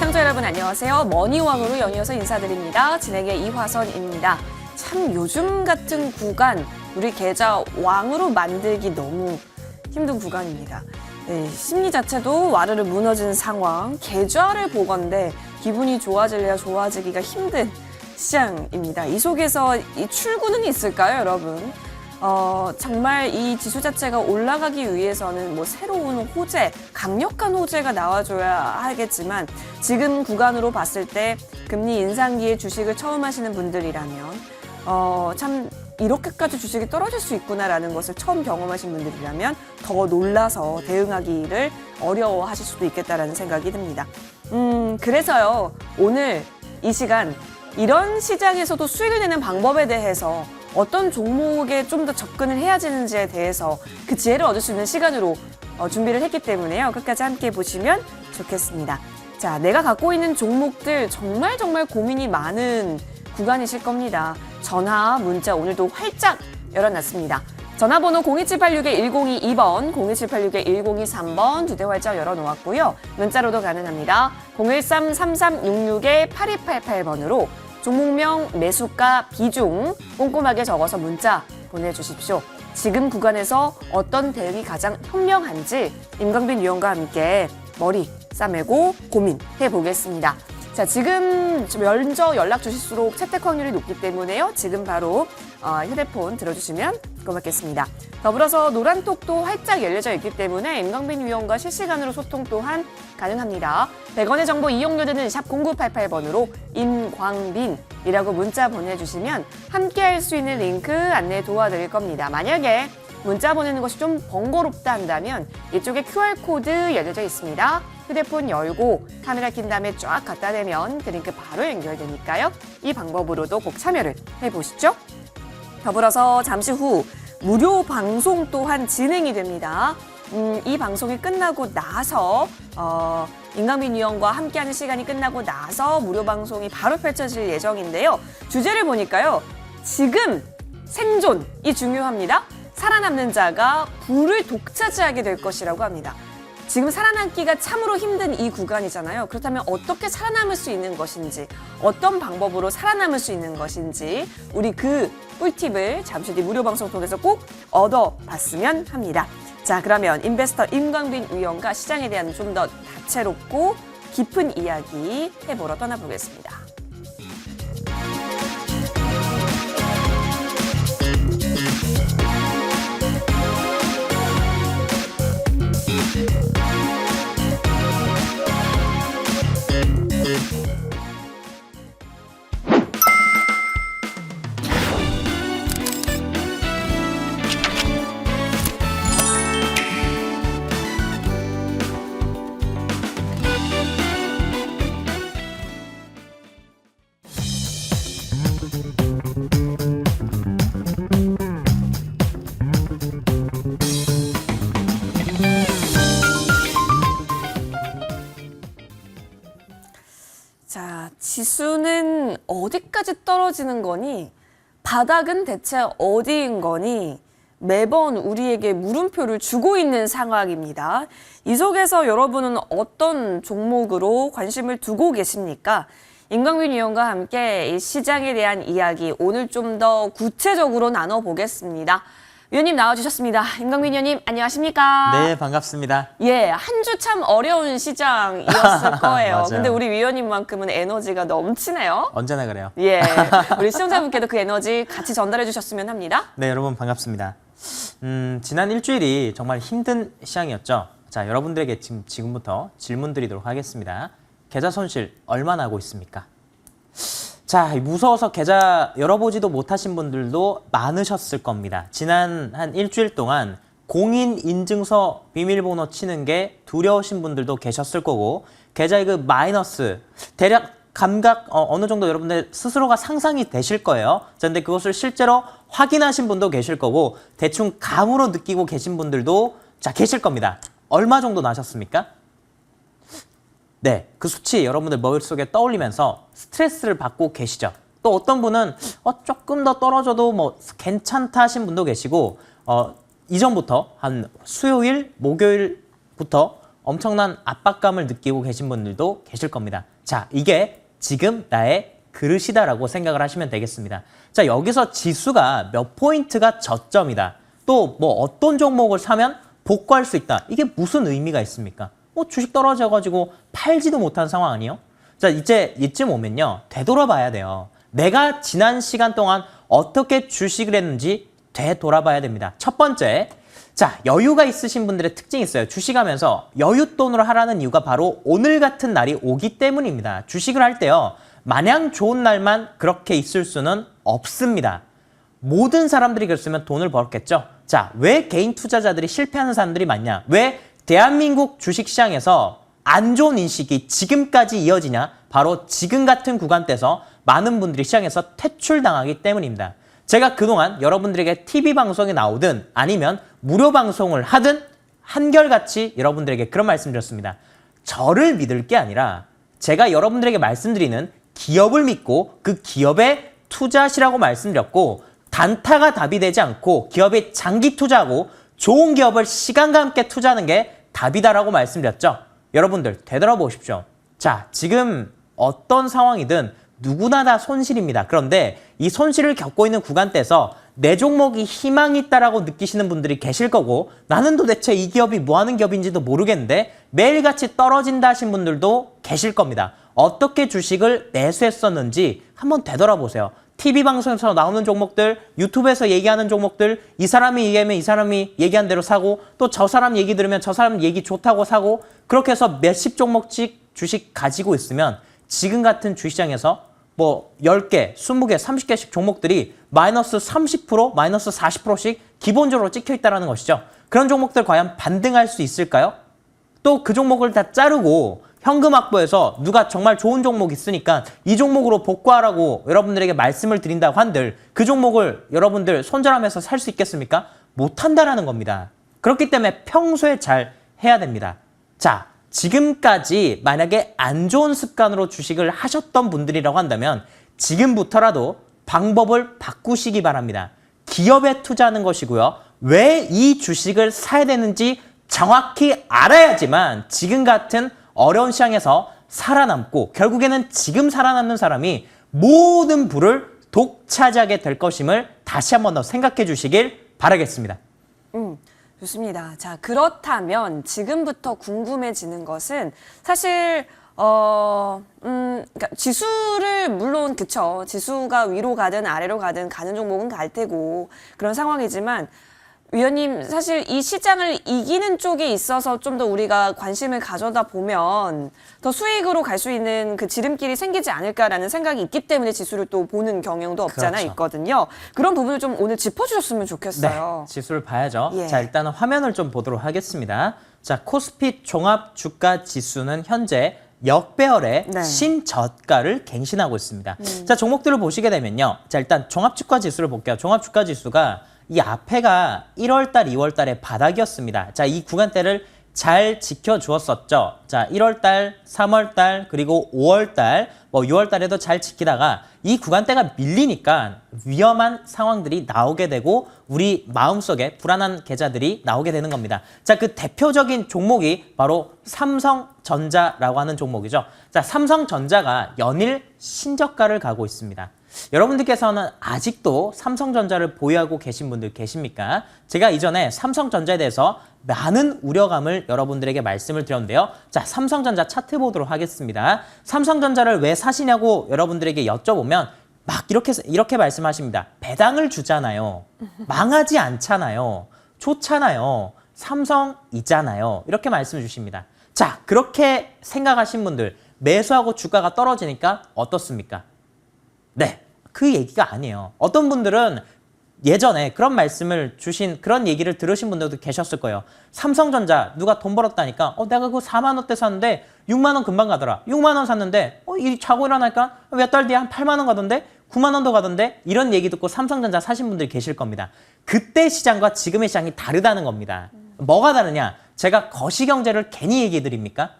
시청자 여러분 안녕하세요. 머니왕으로 연이어서 인사드립니다. 진행의 이화선입니다. 참 요즘 같은 구간 우리 계좌 왕으로 만들기 너무 힘든 구간입니다. 네, 심리 자체도 와르르 무너진 상황, 계좌를 보건대 기분이 좋아질래야 좋아지기가 힘든 시장입니다. 이 속에서 이 출구는 있을까요, 여러분? 정말 이 지수 자체가 올라가기 위해서는 뭐 새로운 호재, 강력한 호재가 나와줘야 하겠지만 지금 구간으로 봤을 때 금리 인상기에 주식을 처음 하시는 분들이라면 참 이렇게까지 주식이 떨어질 수 있구나라는 것을 처음 경험하신 분들이라면 더 놀라서 대응하기를 어려워하실 수도 있겠다라는 생각이 듭니다. 그래서요, 오늘 이 시간 이런 시장에서도 수익을 내는 방법에 대해서 어떤 종목에 좀 더 접근을 해야 되는지에 대해서 그 지혜를 얻을 수 있는 시간으로 준비를 했기 때문에요. 끝까지 함께 보시면 좋겠습니다. 자, 내가 갖고 있는 종목들 정말 고민이 많은 구간이실 겁니다. 전화, 문자 오늘도 활짝 열어놨습니다. 전화번호 02786-1022번, 02786-1023번 두 대 활짝 열어놓았고요. 문자로도 가능합니다. 013-3366-8288번으로 종목명, 매수가, 비중 꼼꼼하게 적어서 문자 보내주십시오. 지금 구간에서 어떤 대응이 가장 현명한지 임광빈 위원과 함께 머리 싸매고 고민해 보겠습니다. 자, 지금 먼저 연락 주실수록 채택 확률이 높기 때문에요. 지금 바로 휴대폰 들어주시면 고맙겠습니다. 더불어서 노란톡도 활짝 열려져 있기 때문에 임광빈 위원과 실시간으로 소통 또한 가능합니다. 100원의 정보 이용료들은 샵 0988번으로 임광빈이라고 문자 보내주시면 함께 할 수 있는 링크 안내 도와드릴 겁니다. 만약에 문자 보내는 것이 좀 번거롭다 한다면 이쪽에 QR코드 열려져 있습니다. 휴대폰 열고 카메라 킨 다음에 쫙 갖다 대면 그 링크 바로 연결되니까요. 이 방법으로도 꼭 참여를 해보시죠. 더불어서 잠시 후 무료 방송 또한 진행이 됩니다. 이 방송이 끝나고 나서 임광빈 위원과 함께하는 시간이 끝나고 나서 무료 방송이 바로 펼쳐질 예정인데요. 주제를 보니까요. 지금 생존이 중요합니다. 살아남는 자가 부를 독차지하게 될 것이라고 합니다. 지금 살아남기가 참으로 힘든 이 구간이잖아요. 그렇다면 어떻게 살아남을 수 있는 것인지, 어떤 방법으로 살아남을 수 있는 것인지 우리 그 꿀팁을 잠시 뒤 무료 방송 통해서 꼭 얻어봤으면 합니다. 자, 그러면 인베스터 임광빈 위원과 시장에 대한 좀 더 다채롭고 깊은 이야기 해보러 떠나보겠습니다. 자, 지수는 어디까지 떨어지는 거니? 바닥은 대체 어디인 거니? 매번 우리에게 물음표를 주고 있는 상황입니다. 이 속에서 여러분은 어떤 종목으로 관심을 두고 계십니까? 임광빈 위원과 함께 이 시장에 대한 이야기 오늘 좀 더 구체적으로 나눠보겠습니다. 위원님 나와주셨습니다. 임광빈 위원님 안녕하십니까? 네, 반갑습니다. 예, 한 주 참 어려운 시장이었을 거예요. 맞아요. 근데 우리 위원님만큼은 에너지가 넘치네요. 언제나 그래요. 예, 우리 시청자분께도 그 에너지 같이 전달해 주셨으면 합니다. 네, 여러분 반갑습니다. 지난 일주일이 정말 힘든 시장이었죠. 자, 여러분들에게 지금부터 질문 드리도록 하겠습니다. 계좌 손실 얼마나 하고 있습니까? 자, 무서워서 계좌 열어보지도 못하신 분들도 많으셨을 겁니다. 지난 한 일주일 동안 공인인증서 비밀번호 치는 게 두려우신 분들도 계셨을 거고, 계좌의 그 마이너스, 대략 감각 어느 정도 여러분들 스스로가 상상이 되실 거예요. 그런데 그것을 실제로 확인하신 분도 계실 거고, 대충 감으로 느끼고 계신 분들도 계실 겁니다. 얼마 정도 나셨습니까? 네, 그 수치 여러분들 머릿속에 떠올리면서 스트레스를 받고 계시죠. 또 어떤 분은 조금 더 떨어져도 뭐 괜찮다 하신 분도 계시고, 이전부터 한 수요일, 목요일부터 엄청난 압박감을 느끼고 계신 분들도 계실 겁니다. 자, 이게 지금 나의 그릇이다라고 생각을 하시면 되겠습니다. 자, 여기서 지수가 몇 포인트가 저점이다. 또 뭐 어떤 종목을 사면 복구할 수 있다. 이게 무슨 의미가 있습니까? 주식 떨어져가지고 팔지도 못한 상황 아니에요? 자, 이제 이쯤 오면요. 되돌아봐야 돼요. 내가 지난 시간 동안 어떻게 주식을 했는지 되돌아봐야 됩니다. 첫 번째, 자, 여유가 있으신 분들의 특징이 있어요. 주식하면서 여윳돈으로 하라는 이유가 바로 오늘 같은 날이 오기 때문입니다. 주식을 할 때요. 마냥 좋은 날만 그렇게 있을 수는 없습니다. 모든 사람들이 그랬으면 돈을 벌었겠죠. 자, 왜 개인 투자자들이 실패하는 사람들이 많냐? 왜 대한민국 주식시장에서 안 좋은 인식이 지금까지 이어지냐? 바로 지금 같은 구간대에서 많은 분들이 시장에서 퇴출당하기 때문입니다. 제가 그동안 여러분들에게 TV 방송에 나오든 아니면 무료 방송을 하든 한결같이 여러분들에게 그런 말씀 드렸습니다. 저를 믿을 게 아니라 제가 여러분들에게 말씀드리는 기업을 믿고 그 기업에 투자하시라고 말씀드렸고, 단타가 답이 되지 않고 기업에 장기 투자하고 좋은 기업을 시간과 함께 투자하는 게 답이다라고 말씀드렸죠. 여러분들 되돌아보십시오. 자, 지금 어떤 상황이든 누구나 다 손실입니다. 그런데 이 손실을 겪고 있는 구간대에서 내 종목이 희망이 있다라고 느끼시는 분들이 계실 거고, 나는 도대체 이 기업이 뭐 하는 기업인지도 모르겠는데 매일같이 떨어진다 하신 분들도 계실 겁니다. 어떻게 주식을 매수했었는지 한번 되돌아보세요. TV 방송에서 나오는 종목들, 유튜브에서 얘기하는 종목들, 이 사람이 얘기하면 이 사람이 얘기한 대로 사고, 또 저 사람 얘기 들으면 저 사람 얘기 좋다고 사고, 그렇게 해서 몇십 종목씩 주식 가지고 있으면 지금 같은 주식시장에서 뭐 10개, 20개, 30개씩 종목들이 마이너스 30%, 마이너스 40%씩 기본적으로 찍혀 있다는 것이죠. 그런 종목들 과연 반등할 수 있을까요? 또 그 종목을 다 자르고 현금 확보해서 누가 정말 좋은 종목 있으니까 이 종목으로 복구하라고 여러분들에게 말씀을 드린다고 한들 그 종목을 여러분들 손절하면서 살 수 있겠습니까? 못한다라는 겁니다. 그렇기 때문에 평소에 잘 해야 됩니다. 자, 지금까지 만약에 안 좋은 습관으로 주식을 하셨던 분들이라고 한다면 지금부터라도 방법을 바꾸시기 바랍니다. 기업에 투자하는 것이고요. 왜 이 주식을 사야 되는지 정확히 알아야지만 지금 같은 어려운 시장에서 살아남고 결국에는 지금 살아남는 사람이 모든 부를 독차지하게 될 것임을 다시 한 번 더 생각해 주시길 바라겠습니다. 좋습니다. 자, 그렇다면 지금부터 궁금해지는 것은 사실 그러니까 지수를 물론 그쵸. 지수가 위로 가든 아래로 가든 가는 종목은 갈 테고 그런 상황이지만 위원님, 사실 이 시장을 이기는 쪽에 있어서 좀 더 우리가 관심을 가져다 보면 더 수익으로 갈 수 있는 그 지름길이 생기지 않을까라는 생각이 있기 때문에 지수를 또 보는 경향도 없잖아 그렇죠. 있거든요. 그런 부분을 좀 오늘 짚어주셨으면 좋겠어요. 네, 지수를 봐야죠. 예. 자, 일단은 화면을 좀 보도록 하겠습니다. 자, 코스피 종합 주가 지수는 현재 역배열의 네. 신저가를 갱신하고 있습니다. 자, 종목들을 보시게 되면요. 자, 일단 종합 주가 지수를 볼게요. 종합 주가 지수가 이 앞에가 1월달, 2월달의 바닥이었습니다. 자, 이 구간대를 잘 지켜주었었죠. 자, 1월달, 3월달, 그리고 5월달, 뭐 6월달에도 잘 지키다가 이 구간대가 밀리니까 위험한 상황들이 나오게 되고 우리 마음속에 불안한 계좌들이 나오게 되는 겁니다. 자, 그 대표적인 종목이 바로 삼성전자라고 하는 종목이죠. 자, 삼성전자가 연일 신저가를 가고 있습니다. 여러분들께서는 아직도 삼성전자를 보유하고 계신 분들 계십니까? 제가 이전에 삼성전자에 대해서 많은 우려감을 여러분들에게 말씀을 드렸는데요. 자, 삼성전자 차트 보도록 하겠습니다. 삼성전자를 왜 사시냐고 여러분들에게 여쭤보면 막 이렇게 말씀하십니다. 배당을 주잖아요. 망하지 않잖아요. 좋잖아요. 삼성이잖아요. 이렇게 말씀을 주십니다. 자, 그렇게 생각하신 분들 매수하고 주가가 떨어지니까 어떻습니까? 네, 그 얘기가 아니에요. 어떤 분들은 예전에 그런 말씀을 주신 그런 얘기를 들으신 분들도 계셨을 거예요. 삼성전자 누가 돈 벌었다니까 내가 그거 4만 원대 샀는데 6만 원 금방 가더라. 6만 원 샀는데 이 자고 일어나니까 몇 달 뒤에 한 8만 원 가던데 9만 원도 가던데 이런 얘기 듣고 삼성전자 사신 분들이 계실 겁니다. 그때 시장과 지금의 시장이 다르다는 겁니다. 뭐가 다르냐? 제가 거시경제를 괜히 얘기해 드립니까?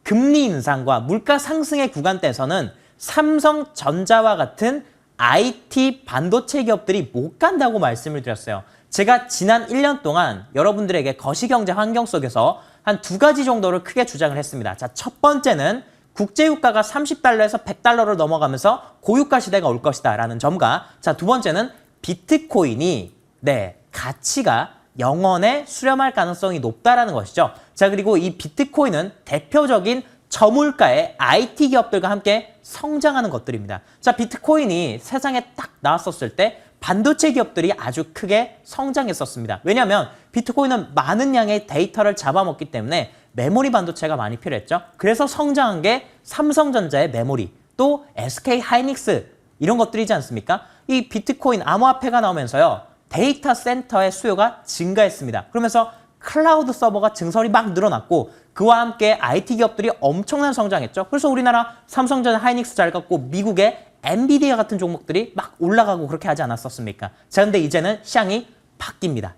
금리 인상과 물가 상승의 구간대에서는 삼성전자와 같은 IT 반도체 기업들이 못 간다고 말씀을 드렸어요. 제가 지난 1년 동안 여러분들에게 거시경제 환경 속에서 한 2가지 정도를 크게 주장을 했습니다. 자, 첫 번째는 국제유가가 30달러에서 100달러를 넘어가면서 고유가 시대가 올 것이다 라는 점과 자, 두 번째는 비트코인이 가치가 영원에 수렴할 가능성이 높다라는 것이죠. 자, 그리고 이 비트코인은 대표적인 저물가의 IT 기업들과 함께 성장하는 것들입니다. 자, 비트코인이 세상에 딱 나왔었을 때 반도체 기업들이 아주 크게 성장했었습니다. 왜냐하면 비트코인은 많은 양의 데이터를 잡아먹기 때문에 메모리 반도체가 많이 필요했죠. 그래서 성장한 게 삼성전자의 메모리, 또 SK 하이닉스 이런 것들이지 않습니까? 이 비트코인 암호화폐가 나오면서요. 데이터 센터의 수요가 증가했습니다. 그러면서 클라우드 서버가 증설이 막 늘어났고 그와 함께 IT 기업들이 엄청난 성장했죠. 그래서 우리나라 삼성전자 하이닉스 잘 갖고 미국의 엔비디아 같은 종목들이 막 올라가고 그렇게 하지 않았었습니까? 자, 근데 이제는 시장이 바뀝니다.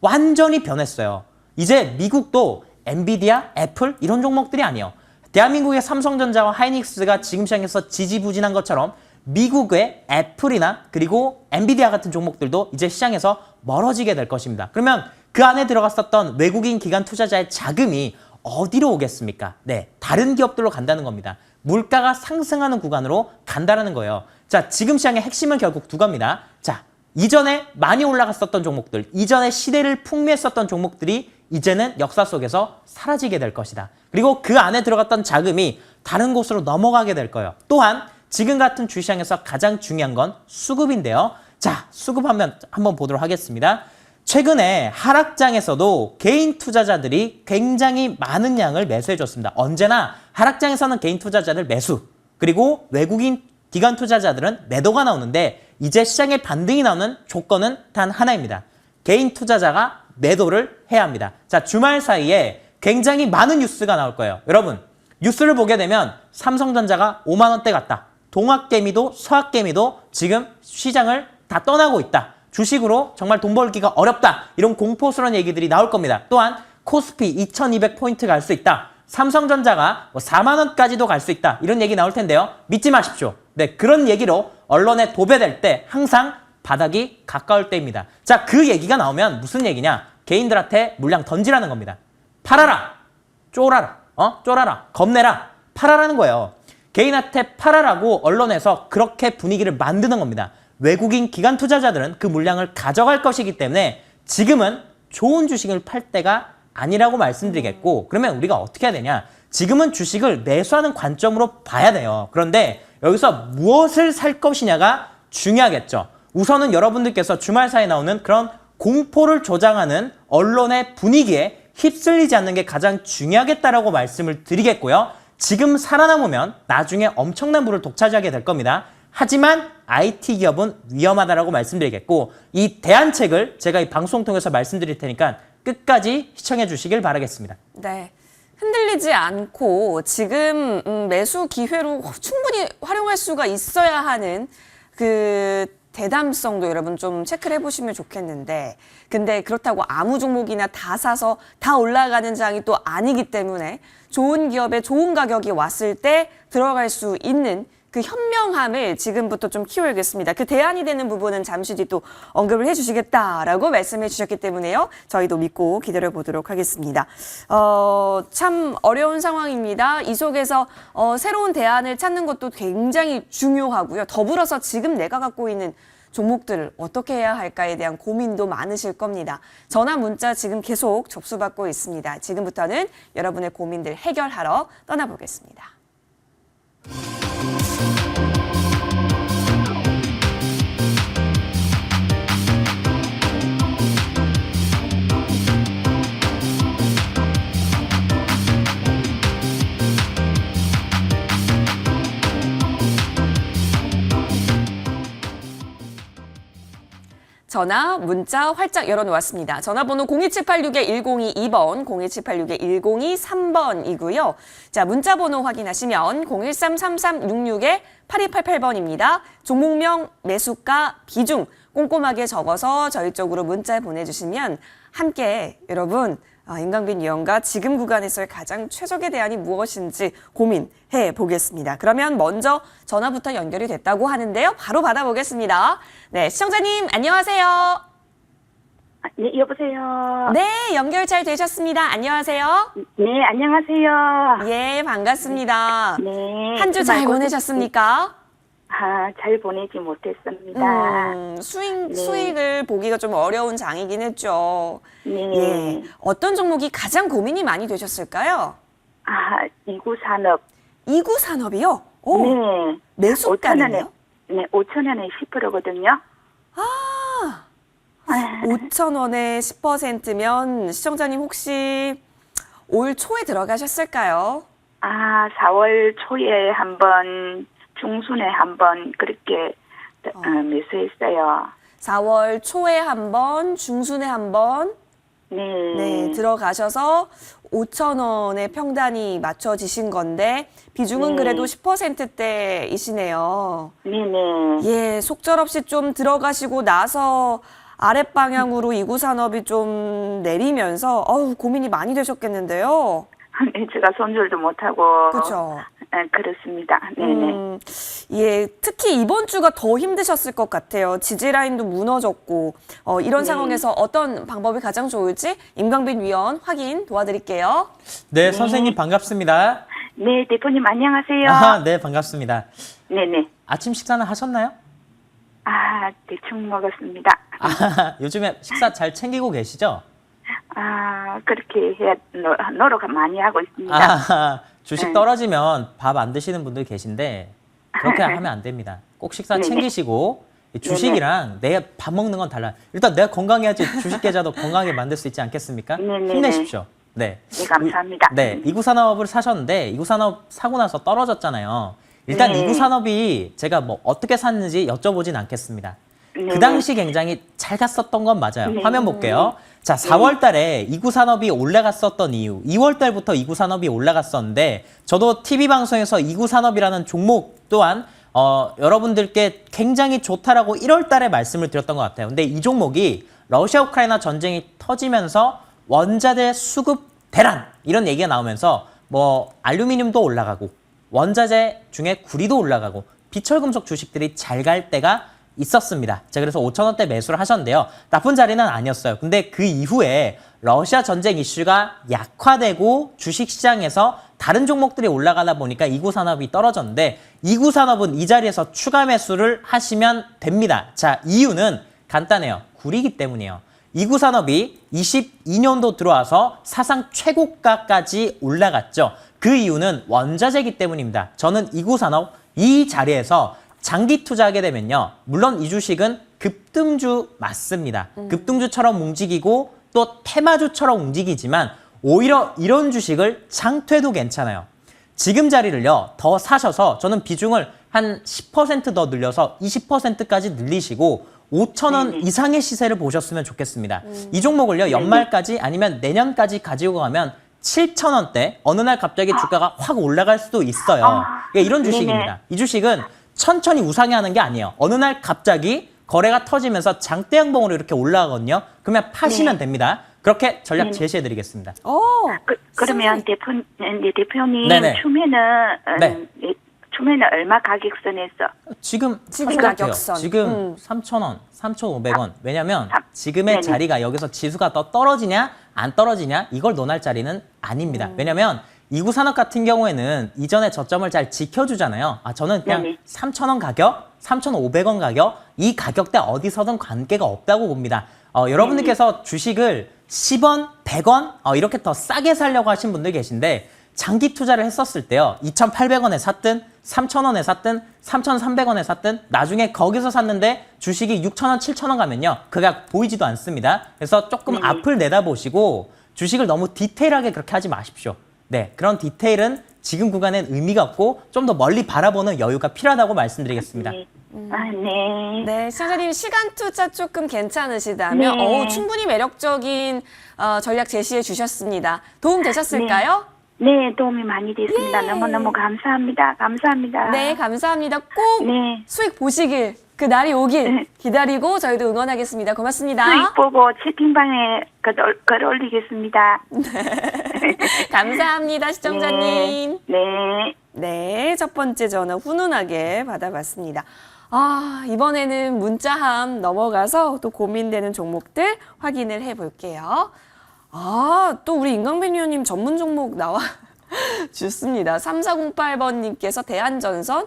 완전히 변했어요. 이제 미국도 엔비디아, 애플 이런 종목들이 아니에요. 대한민국의 삼성전자와 하이닉스가 지금 시장에서 지지부진한 것처럼 미국의 애플이나 그리고 엔비디아 같은 종목들도 이제 시장에서 멀어지게 될 것입니다. 그러면 그 안에 들어갔었던 외국인 기관 투자자의 자금이 어디로 오겠습니까? 다른 기업들로 간다는 겁니다. 물가가 상승하는 구간으로 간다는 거예요. 자, 지금 시장의 핵심은 결국 두 겁니다. 자, 이전에 많이 올라갔었던 종목들, 이전에 시대를 풍미했었던 종목들이 이제는 역사 속에서 사라지게 될 것이다. 그리고 그 안에 들어갔던 자금이 다른 곳으로 넘어가게 될 거예요. 또한 지금 같은 주시장에서 가장 중요한 건 수급인데요. 자, 수급 한번 보도록 하겠습니다. 최근에 하락장에서도 개인 투자자들이 굉장히 많은 양을 매수해줬습니다. 언제나 하락장에서는 개인 투자자들 매수, 그리고 외국인 기관 투자자들은 매도가 나오는데 이제 시장의 반등이 나오는 조건은 단 하나입니다. 개인 투자자가 매도를 해야 합니다. 자, 주말 사이에 굉장히 많은 뉴스가 나올 거예요. 여러분, 뉴스를 보게 되면 삼성전자가 5만 원대 갔다. 동학개미도 서학개미도 지금 시장을 다 떠나고 있다. 주식으로 정말 돈 벌기가 어렵다. 이런 공포스러운 얘기들이 나올 겁니다. 또한 코스피 2200포인트 갈 수 있다. 삼성전자가 4만 원까지도 갈 수 있다. 이런 얘기 나올 텐데요. 믿지 마십시오. 그런 얘기로 언론에 도배될 때 항상 바닥이 가까울 때입니다. 자, 그 얘기가 나오면 무슨 얘기냐? 개인들한테 물량 던지라는 겁니다. 팔아라. 쫄아라. 쫄아라. 겁내라. 팔아라는 거예요. 개인한테 팔아라고 언론에서 그렇게 분위기를 만드는 겁니다. 외국인 기관 투자자들은 그 물량을 가져갈 것이기 때문에 지금은 좋은 주식을 팔 때가 아니라고 말씀드리겠고, 그러면 우리가 어떻게 해야 되냐? 지금은 주식을 매수하는 관점으로 봐야 돼요. 그런데 여기서 무엇을 살 것이냐가 중요하겠죠. 우선은 여러분들께서 주말 사이에 나오는 그런 공포를 조장하는 언론의 분위기에 휩쓸리지 않는 게 가장 중요하겠다라고 말씀을 드리겠고요. 지금 살아남으면 나중에 엄청난 부를 독차지하게 될 겁니다. 하지만 IT 기업은 위험하다라고 말씀드리겠고, 이 대안책을 제가 이 방송 통해서 말씀드릴 테니까 끝까지 시청해 주시길 바라겠습니다. 네. 흔들리지 않고 지금 매수 기회로 충분히 활용할 수가 있어야 하는 그 대담성도 여러분 좀 체크를 해보시면 좋겠는데, 근데 그렇다고 아무 종목이나 다 사서 다 올라가는 장이 또 아니기 때문에 좋은 기업에 좋은 가격이 왔을 때 들어갈 수 있는 그 현명함을 지금부터 좀 키워야겠습니다. 그 대안이 되는 부분은 잠시 뒤 또 언급을 해주시겠다라고 말씀해 주셨기 때문에요. 저희도 믿고 기다려 보도록 하겠습니다. 참 어려운 상황입니다. 이 속에서 새로운 대안을 찾는 것도 굉장히 중요하고요. 더불어서 지금 내가 갖고 있는 종목들을 어떻게 해야 할까에 대한 고민도 많으실 겁니다. 전화 문자 지금 계속 접수받고 있습니다. 지금부터는 여러분의 고민들 해결하러 떠나보겠습니다. 전화, 문자 활짝 열어놓았습니다. 전화번호 02786-1022번, 02786-1023번이고요. 자, 문자번호 확인하시면 013-3366-8288번입니다. 종목명, 매수가, 비중 꼼꼼하게 적어서 저희 쪽으로 문자 보내주시면 함께 여러분 임강빈 위원과 지금 구간에서의 가장 최적의 대안이 무엇인지 고민해 보겠습니다. 그러면 먼저 전화부터 연결이 됐다고 하는데요. 바로 받아보겠습니다. 네, 시청자님 안녕하세요. 네, 여보세요. 네, 연결 잘 되셨습니다. 안녕하세요. 네, 안녕하세요. 예, 반갑습니다. 네. 한 주 잘 보내셨습니까? 잘 보내지 못했습니다. 수익을 보기가 좀 어려운 장이긴 했죠. 네. 예, 어떤 종목이 가장 고민이 많이 되셨을까요? 이구 산업. 이구 산업이요? 오, 네. 매수가는요? 5,000원에 10%거든요. 5,000원에 10%면 시청자님 혹시 올 초에 들어가셨을까요? 4월 초에 한번, 중순에 한번 그렇게 매수했어요. 4월 초에 한 번, 중순에 한 번, 네, 들어가셔서 5,000원의 평단이 맞춰지신 건데 비중은 그래도 10%대이시네요. 네네. 예, 속절없이 좀 들어가시고 나서 아랫방향으로 이구산업이 좀 내리면서 고민이 많이 되셨겠는데요. 네, 제가 손절도 못하고. 그렇죠. 그렇습니다. 네네. 예, 특히 이번 주가 더 힘드셨을 것 같아요. 지지라인도 무너졌고 이런 상황에서 어떤 방법이 가장 좋을지 임광빈 위원 확인 도와드릴게요. 네, 선생님 반갑습니다. 네, 대표님 안녕하세요. 네, 반갑습니다. 네네. 아침 식사는 하셨나요? 대충 먹었습니다. 요즘에 식사 잘 챙기고 계시죠? 그렇게 노력 많이 하고 있습니다. 주식 떨어지면 밥 안 드시는 분들 계신데 그렇게 하면 안 됩니다. 꼭 식사 네네. 챙기시고 주식이랑 내가 밥 먹는 건 달라요. 일단 내가 건강해야지 주식 계좌도 건강하게 만들 수 있지 않겠습니까? 네네네. 힘내십시오. 네. 네, 감사합니다. 네, 이구산업을 사셨는데 이구산업 사고 나서 떨어졌잖아요. 일단 네. 이구산업이 제가 뭐 어떻게 샀는지 여쭤보진 않겠습니다. 그 네네. 당시 굉장히 잘 갔었던 건 맞아요. 네. 화면 볼게요. 자, 4월 달에 이구산업이 올라갔었던 이유. 2월 달부터 이구산업이 올라갔었는데 저도 TV방송에서 이구산업이라는 종목 또한 여러분들께 굉장히 좋다라고 1월 달에 말씀을 드렸던 것 같아요. 근데 이 종목이 러시아 우크라이나 전쟁이 터지면서 원자재 수급 대란 이런 얘기가 나오면서 뭐 알루미늄도 올라가고 원자재 중에 구리도 올라가고 비철금속 주식들이 잘 갈 때가 있었습니다. 자, 그래서 5,000원대 매수를 하셨는데요. 나쁜 자리는 아니었어요. 근데 그 이후에 러시아 전쟁 이슈가 약화되고 주식시장에서 다른 종목들이 올라가다 보니까 이구산업이 떨어졌는데 이구산업은 이 자리에서 추가 매수를 하시면 됩니다. 자, 이유는 간단해요. 구리기 때문이에요. 이구산업이 22년도 들어와서 사상 최고가까지 올라갔죠. 그 이유는 원자재이기 때문입니다. 저는 이구산업 이 자리에서 장기 투자하게 되면요. 물론 이 주식은 급등주 맞습니다. 급등주처럼 움직이고 또 테마주처럼 움직이지만 오히려 이런 주식을 장퇴도 괜찮아요. 지금 자리를요. 더 사셔서 저는 비중을 한 10% 더 늘려서 20%까지 늘리시고 5,000원 이상의 시세를 보셨으면 좋겠습니다. 이 종목을요. 연말까지 아니면 내년까지 가지고 가면 7,000원대 어느 날 갑자기 주가가 확 올라갈 수도 있어요. 이런 주식입니다. 이 주식은 천천히 우상향하는 게 아니에요. 어느 날 갑자기 거래가 터지면서 장대양봉으로 이렇게 올라가거든요. 그러면 파시면 됩니다. 그렇게 전략 제시해드리겠습니다. 그러면 대표님 네네. 추매는 얼마 가격선에서? 지금 똑같아요. 가격선. 지금 3,000원, 3,500원. 왜냐면 지금의 네네. 자리가 여기서 지수가 더 떨어지냐 안 떨어지냐 이걸 논할 자리는 아닙니다. 왜냐면 이구산업 같은 경우에는 이전에 저점을 잘 지켜주잖아요. 저는 그냥 네네. 3,000원 가격, 3,500원 가격 이 가격대 어디서든 관계가 없다고 봅니다. 여러분들께서 주식을 10원, 100원 이렇게 더 싸게 사려고 하신 분들 계신데 장기 투자를 했었을 때요. 2,800원에 샀든 3,000원에 샀든 3,300원에 샀든 나중에 거기서 샀는데 주식이 6,000원, 7,000원 가면요. 그가 보이지도 않습니다. 그래서 조금 앞을 내다보시고 주식을 너무 디테일하게 그렇게 하지 마십시오. 네, 그런 디테일은 지금 구간엔 의미가 없고 좀 더 멀리 바라보는 여유가 필요하다고 말씀드리겠습니다. 네. 네, 시청자님 시간 투자 조금 괜찮으시다면 네. 충분히 매력적인 전략 제시해 주셨습니다. 도움 되셨을까요? 네, 도움이 많이 됐습니다. 너무너무 감사합니다. 감사합니다. 네, 감사합니다. 꼭 네. 수익 보시길, 그 날이 오길 네. 기다리고 저희도 응원하겠습니다. 고맙습니다. 수익 보고 채팅방에 글 올리겠습니다. 감사합니다, 시청자님. 네. 네, 첫 번째 전화 훈훈하게 받아봤습니다. 이번에는 문자함 넘어가서 또 고민되는 종목들 확인을 해볼게요. 또 우리 임강빈 위원님 전문 종목 나와 주습니다. 3408번님께서 대한전선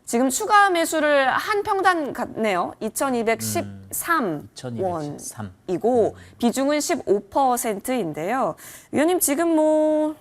지금 추가 매수를 한 평단 같네요. 2213 2213. 원이고 비중은 15%인데요. 위원님 지금 뭐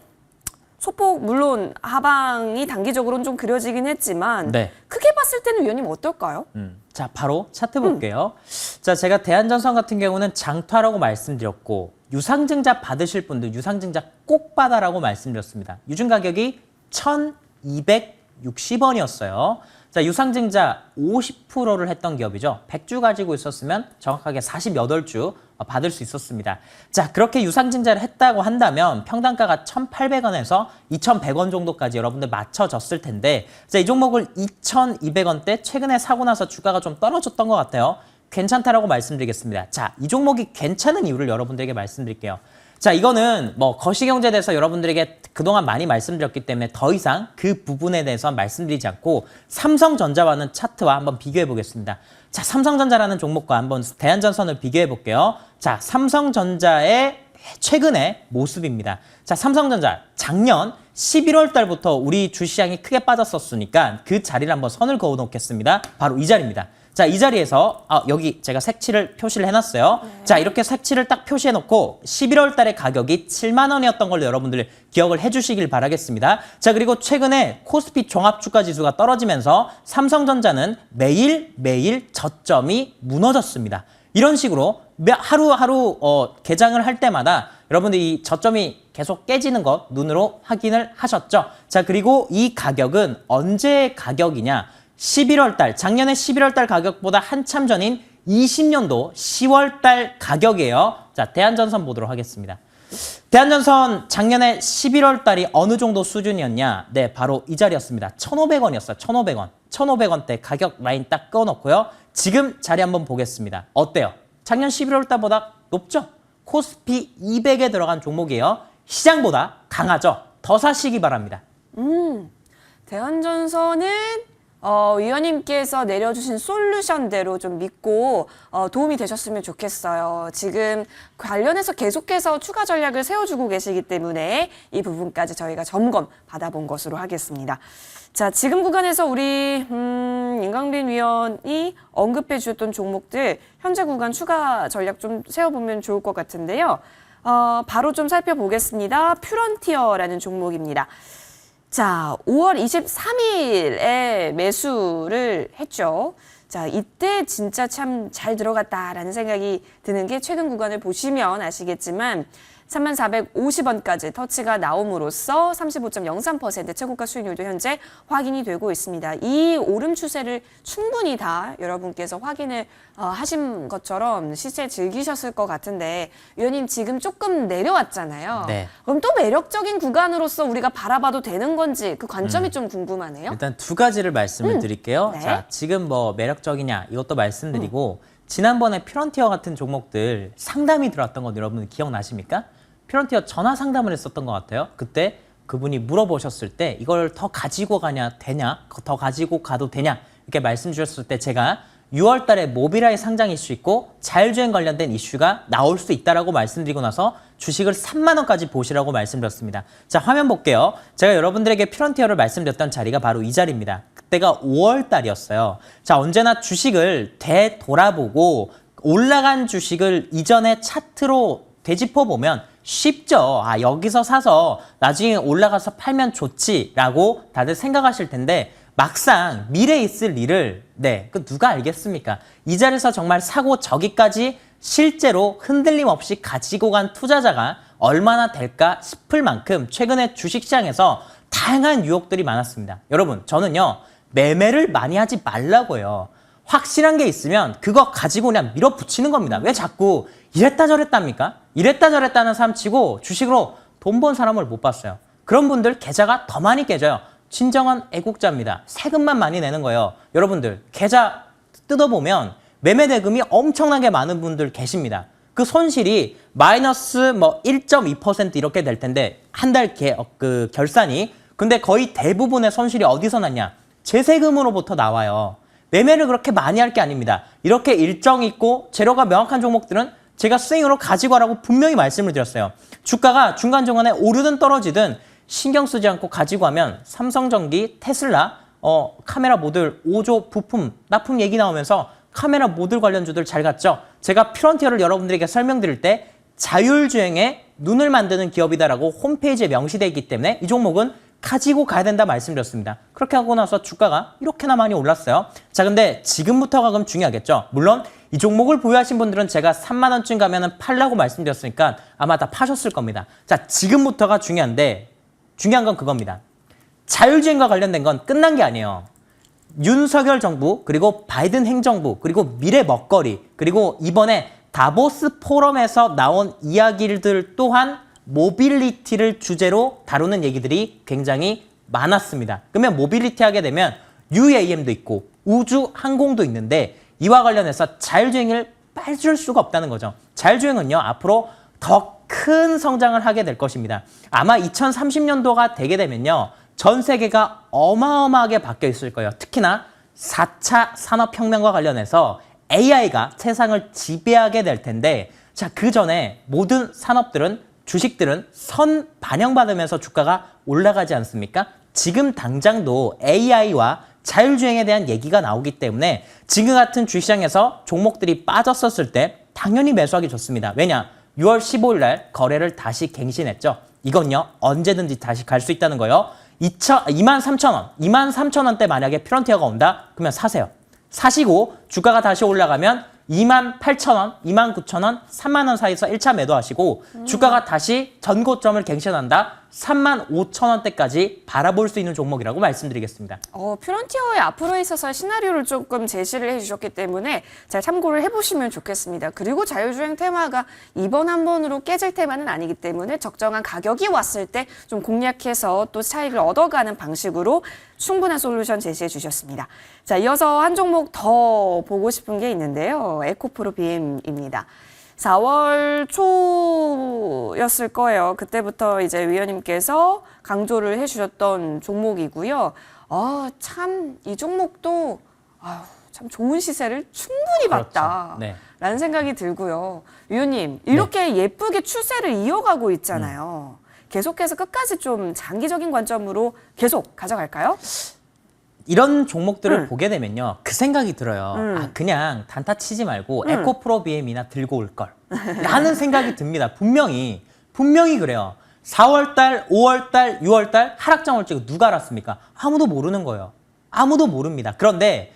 소폭 물론 하방이 단기적으로는 좀 그려지긴 했지만 네. 크게 봤을 때는 위원님 어떨까요? 자, 바로 차트 볼게요. 자, 제가 대한전선 같은 경우는 장투하라고 말씀드렸고 유상증자 받으실 분들 유상증자 꼭 받아라고 말씀드렸습니다. 유증 가격이 1,260원이었어요. 자, 유상증자 50%를 했던 기업이죠. 100주 가지고 있었으면 정확하게 48주 받을 수 있었습니다. 자, 그렇게 유상증자를 했다고 한다면 평단가가 1,800원에서 2,100원 정도까지 여러분들 맞춰졌을 텐데 자, 이 종목을 2,200원대 최근에 사고 나서 주가가 좀 떨어졌던 것 같아요. 괜찮다라고 말씀드리겠습니다. 자, 이 종목이 괜찮은 이유를 여러분들에게 말씀드릴게요. 자, 이거는 뭐 거시경제에 대해서 여러분들에게 그동안 많이 말씀드렸기 때문에 더 이상 그 부분에 대해서 말씀드리지 않고 삼성전자와는 차트와 한번 비교해 보겠습니다. 자, 삼성전자라는 종목과 한번 대한전선을 비교해 볼게요. 자, 삼성전자의 최근의 모습입니다. 자, 삼성전자 작년 11월 달부터 우리 주시장이 크게 빠졌었으니까 그 자리를 한번 선을 그어 놓겠습니다. 바로 이 자리입니다. 자, 이 자리에서 여기 제가 색칠을 표시를 해놨어요. 자, 이렇게 색칠을 딱 표시해놓고 11월 달에 가격이 7만 원이었던 걸로 여러분들 기억을 해주시길 바라겠습니다. 자, 그리고 최근에 코스피 종합주가지수가 떨어지면서 삼성전자는 매일 저점이 무너졌습니다. 이런 식으로 하루하루 개장을 할 때마다 여러분들 이 저점이 계속 깨지는 것 눈으로 확인을 하셨죠. 자, 그리고 이 가격은 언제의 가격이냐? 11월 달, 작년에 11월 달 가격보다 한참 전인 20년도 10월 달 가격이에요. 자, 대한전선 보도록 하겠습니다. 대한전선 작년에 11월 달이 어느 정도 수준이었냐? 네, 바로 이 자리였습니다. 1,500원이었어요. 1,500원. 1,500원대 가격 라인 딱 꺼놓고요. 지금 자리 한번 보겠습니다. 어때요? 작년 11월 달보다 높죠? 코스피 200에 들어간 종목이에요. 시장보다 강하죠? 더 사시기 바랍니다. 대한전선은 위원님께서 내려주신 솔루션대로 좀 믿고 도움이 되셨으면 좋겠어요. 지금 관련해서 계속해서 추가 전략을 세워주고 계시기 때문에 이 부분까지 저희가 점검 받아본 것으로 하겠습니다. 자, 지금 구간에서 우리 임강빈 위원이 언급해 주셨던 종목들 현재 구간 추가 전략 좀 세워보면 좋을 것 같은데요. 바로 좀 살펴보겠습니다. 퓨런티어라는 종목입니다. 자, 5월 23일에 매수를 했죠. 자, 이때 진짜 참 잘 들어갔다라는 생각이 드는 게 최근 구간을 보시면 아시겠지만 3450원까지 터치가 나옴으로써 35.03% 최고가 수익률도 현재 확인이 되고 있습니다. 이 오름 추세를 충분히 다 여러분께서 확인을 하신 것처럼 시세 즐기셨을 것 같은데 위원님 지금 조금 내려왔잖아요. 네. 그럼 또 매력적인 구간으로서 우리가 바라봐도 되는 건지 그 관점이 좀 궁금하네요. 일단 두 가지를 말씀을 드릴게요. 네. 자, 지금 뭐 매력적이냐 이것도 말씀드리고 지난번에 퓨런티어 같은 종목들 상담이 들어왔던 거 여러분 기억나십니까? 퓨런티어 전화 상담을 했었던 것 같아요. 그때 그분이 물어보셨을 때 이걸 더 가지고 가냐 되냐 더 가지고 가도 되냐 이렇게 말씀 주셨을 때 제가 6월 달에 모비라이 상장 이슈 있고 자율주행 관련된 이슈가 나올 수 있다라고 말씀드리고 나서 주식을 3만 원까지 보시라고 말씀드렸습니다. 자, 화면 볼게요. 제가 여러분들에게 퓨런티어를 말씀드렸던 자리가 바로 이 자리입니다. 그때가 5월 달이었어요. 자, 언제나 주식을 되돌아보고 올라간 주식을 이전에 차트로 되짚어보면 쉽죠. 여기서 사서 나중에 올라가서 팔면 좋지라고 다들 생각하실 텐데 막상 미래에 있을 일을 그 누가 알겠습니까? 이 자리에서 정말 사고 저기까지 실제로 흔들림 없이 가지고 간 투자자가 얼마나 될까 싶을 만큼 최근에 주식시장에서 다양한 유혹들이 많았습니다. 여러분, 저는요 매매를 많이 하지 말라고요. 확실한 게 있으면 그거 가지고 그냥 밀어붙이는 겁니다. 왜 자꾸 이랬다 저랬다 합니까? 이랬다 저랬다 하는 사람 치고 주식으로 돈 번 사람을 못 봤어요. 그런 분들 계좌가 더 많이 깨져요. 진정한 애국자입니다. 세금만 많이 내는 거예요. 여러분들 계좌 뜯어보면 매매 대금이 엄청나게 많은 분들 계십니다. 그 손실이 마이너스 1.2% 이렇게 될 텐데 한 달 결산이 근데 거의 대부분의 손실이 어디서 났냐? 재세금으로부터 나와요. 매매를 그렇게 많이 할 게 아닙니다. 이렇게 일정 있고 재료가 명확한 종목들은 제가 스윙으로 가지고 가라고 분명히 말씀을 드렸어요. 주가가 중간중간에 오르든 떨어지든 신경 쓰지 않고 가지고 가면 삼성전기, 테슬라, 카메라 모듈, 5조 부품, 납품 얘기 나오면서 카메라 모듈 관련주들 잘 갔죠. 제가 프론티어를 여러분들에게 설명드릴 때 자율주행에 눈을 만드는 기업이다라고 홈페이지에 명시되어 있기 때문에 이 종목은 가지고 가야 된다 말씀드렸습니다. 그렇게 하고 나서 주가가 이렇게나 많이 올랐어요. 자, 근데 지금부터가 그럼 중요하겠죠. 물론 이 종목을 보유하신 분들은 제가 3만 원쯤 가면은 팔라고 말씀드렸으니까 아마 다 파셨을 겁니다. 자, 지금부터가 중요한데 중요한 건 그겁니다. 자율주행과 관련된 건 끝난 게 아니에요. 윤석열 정부, 그리고 바이든 행정부, 그리고 미래 먹거리, 그리고 이번에 다보스 포럼에서 나온 이야기들 또한 모빌리티를 주제로 다루는 얘기들이 굉장히 많았습니다. 그러면 모빌리티 하게 되면 UAM도 있고 우주 항공도 있는데 이와 관련해서 자율주행을 빠질 수가 없다는 거죠. 자율주행은요, 앞으로 더 큰 성장을 하게 될 것입니다. 아마 2030년도가 되게 되면요, 전 세계가 어마어마하게 바뀌어 있을 거예요. 특히나 4차 산업혁명과 관련해서 AI가 세상을 지배하게 될 텐데, 자, 그 전에 모든 산업들은, 주식들은 선 반영받으면서 주가가 올라가지 않습니까? 지금 당장도 AI와 자율주행에 대한 얘기가 나오기 때문에 지금 같은 주식시장에서 종목들이 빠졌었을 때 당연히 매수하기 좋습니다. 왜냐? 6월 15일 날 거래를 다시 갱신했죠. 이건요, 언제든지 다시 갈 수 있다는 거예요. 23,000원, 23,000원대 만약에 프론티어가 온다? 그러면 사세요. 사시고 주가가 다시 올라가면 28,000원, 29,000원, 3만 원 사이에서 1차 매도하시고 주가가 다시 전고점을 갱신한다? 35,000원대까지 바라볼 수 있는 종목이라고 말씀드리겠습니다. 프론티어의 앞으로 있어서 시나리오를 조금 제시를 해주셨기 때문에 잘 참고를 해보시면 좋겠습니다. 그리고 자율주행 테마가 이번 한 번으로 깨질 테마는 아니기 때문에 적정한 가격이 왔을 때 좀 공략해서 또 차익을 얻어가는 방식으로 충분한 솔루션 제시해 주셨습니다. 자, 이어서 한 종목 더 보고 싶은 게 있는데요. 에코프로 BM입니다. 4월 초였을 거예요. 그때부터 이제 위원님께서 강조를 해주셨던 종목이고요. 참 이 종목도 참 좋은 시세를 충분히 봤다. 네. 라는 생각이 들고요. 위원님, 이렇게 예쁘게 추세를 이어가고 있잖아요. 계속해서 끝까지 좀 장기적인 관점으로 계속 가져갈까요? 이런 종목들을 보게 되면요, 그 생각이 들어요. 그냥 단타 치지 말고 에코프로 BM이나 들고 올 걸 라는 생각이 듭니다. 분명히 그래요. 4월달, 5월달, 6월달 하락장 올 줄 누가 알았습니까? 아무도 모르는 거예요. 아무도 모릅니다. 그런데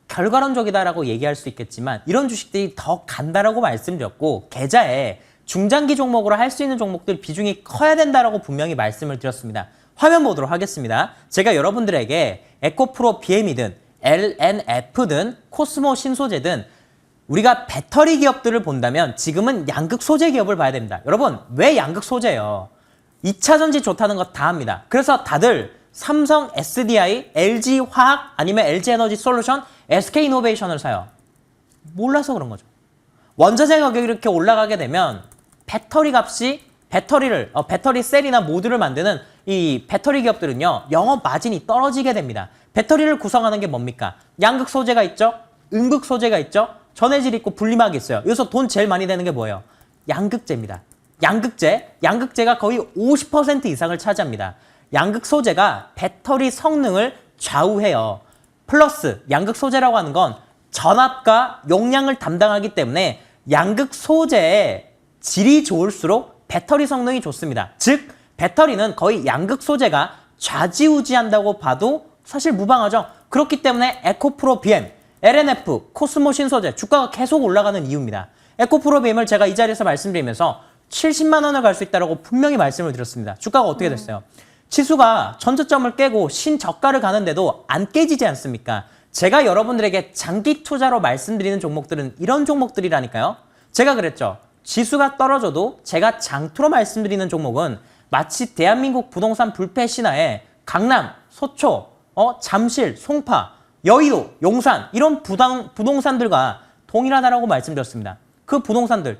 결과론적이다라고 얘기할 수 있겠지만 이런 주식들이 더 간다라고 말씀드렸고, 계좌에 중장기 종목으로 할 수 있는 종목들 비중이 커야 된다라고 분명히 말씀을 드렸습니다. 화면 보도록 하겠습니다. 제가 여러분들에게 에코프로 BM이든 LNF든 코스모 신소재든 우리가 배터리 기업들을 본다면 지금은 양극 소재 기업을 봐야 됩니다. 여러분, 왜 양극 소재예요? 2차 전지 좋다는 거 다 합니다. 그래서 다들 삼성 SDI, LG 화학 아니면 LG 에너지 솔루션, SK 이노베이션을 사요. 몰라서 그런 거죠. 원자재 가격이 이렇게 올라가게 되면 배터리 값이 배터리 셀이나 모듈을 만드는 이 배터리 기업들은요, 영업 마진이 떨어지게 됩니다. 배터리를 구성하는 게 뭡니까? 양극 소재가 있죠? 음극 소재가 있죠? 전해질 있고 분리막이 있어요. 여기서 돈 제일 많이 되는 게 뭐예요? 양극재입니다. 양극재가 거의 50% 이상을 차지합니다. 양극 소재가 배터리 성능을 좌우해요. 플러스 양극 소재라고 하는 건 전압과 용량을 담당하기 때문에 양극 소재의 질이 좋을수록 배터리 성능이 좋습니다. 즉, 배터리는 거의 양극 소재가 좌지우지한다고 봐도 사실 무방하죠. 그렇기 때문에 에코프로 BM, LNF, 코스모 신소재 주가가 계속 올라가는 이유입니다. 에코프로 BM을 제가 이 자리에서 말씀드리면서 70만 원을 갈 수 있다고 분명히 말씀을 드렸습니다. 주가가 어떻게 됐어요? 지수가 전저점을 깨고 신저가를 가는데도 안 깨지지 않습니까? 제가 여러분들에게 장기 투자로 말씀드리는 종목들은 이런 종목들이라니까요. 제가 그랬죠. 지수가 떨어져도 제가 장투로 말씀드리는 종목은 마치 대한민국 부동산 불패 신화에 강남, 서초, 잠실, 송파, 여의도, 용산 이런 부동산들과 동일하다라고 말씀드렸습니다. 그 부동산들,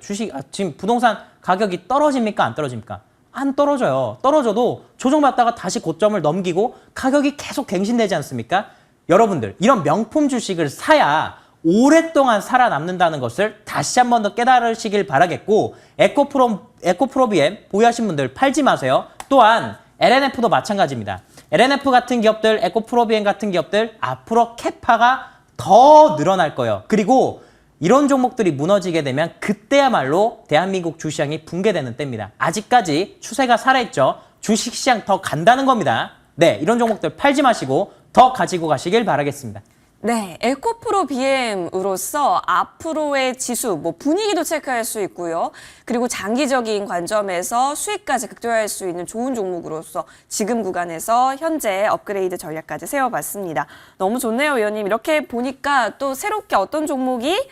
지금 부동산 가격이 떨어집니까? 안 떨어집니까? 안 떨어져요. 떨어져도 조정받다가 다시 고점을 넘기고 가격이 계속 갱신되지 않습니까? 여러분들 이런 명품 주식을 사야 오랫동안 살아남는다는 것을 다시 한 번 더 깨달으시길 바라겠고 에코프로비엠 보유하신 분들 팔지 마세요. 또한 LNF도 마찬가지입니다. LNF 같은 기업들, 에코프로비엠 같은 기업들 앞으로 캐파가 더 늘어날 거예요. 그리고 이런 종목들이 무너지게 되면 그때야말로 대한민국 주시장이 붕괴되는 때입니다. 아직까지 추세가 살아있죠. 주식시장 더 간다는 겁니다. 네, 이런 종목들 팔지 마시고 더 가지고 가시길 바라겠습니다. 네, 에코프로 BM으로서 앞으로의 지수, 분위기도 체크할 수 있고요. 그리고 장기적인 관점에서 수익까지 극대화할 수 있는 좋은 종목으로서 지금 구간에서 현재 업그레이드 전략까지 세워봤습니다. 너무 좋네요, 위원님. 이렇게 보니까 또 새롭게 어떤 종목이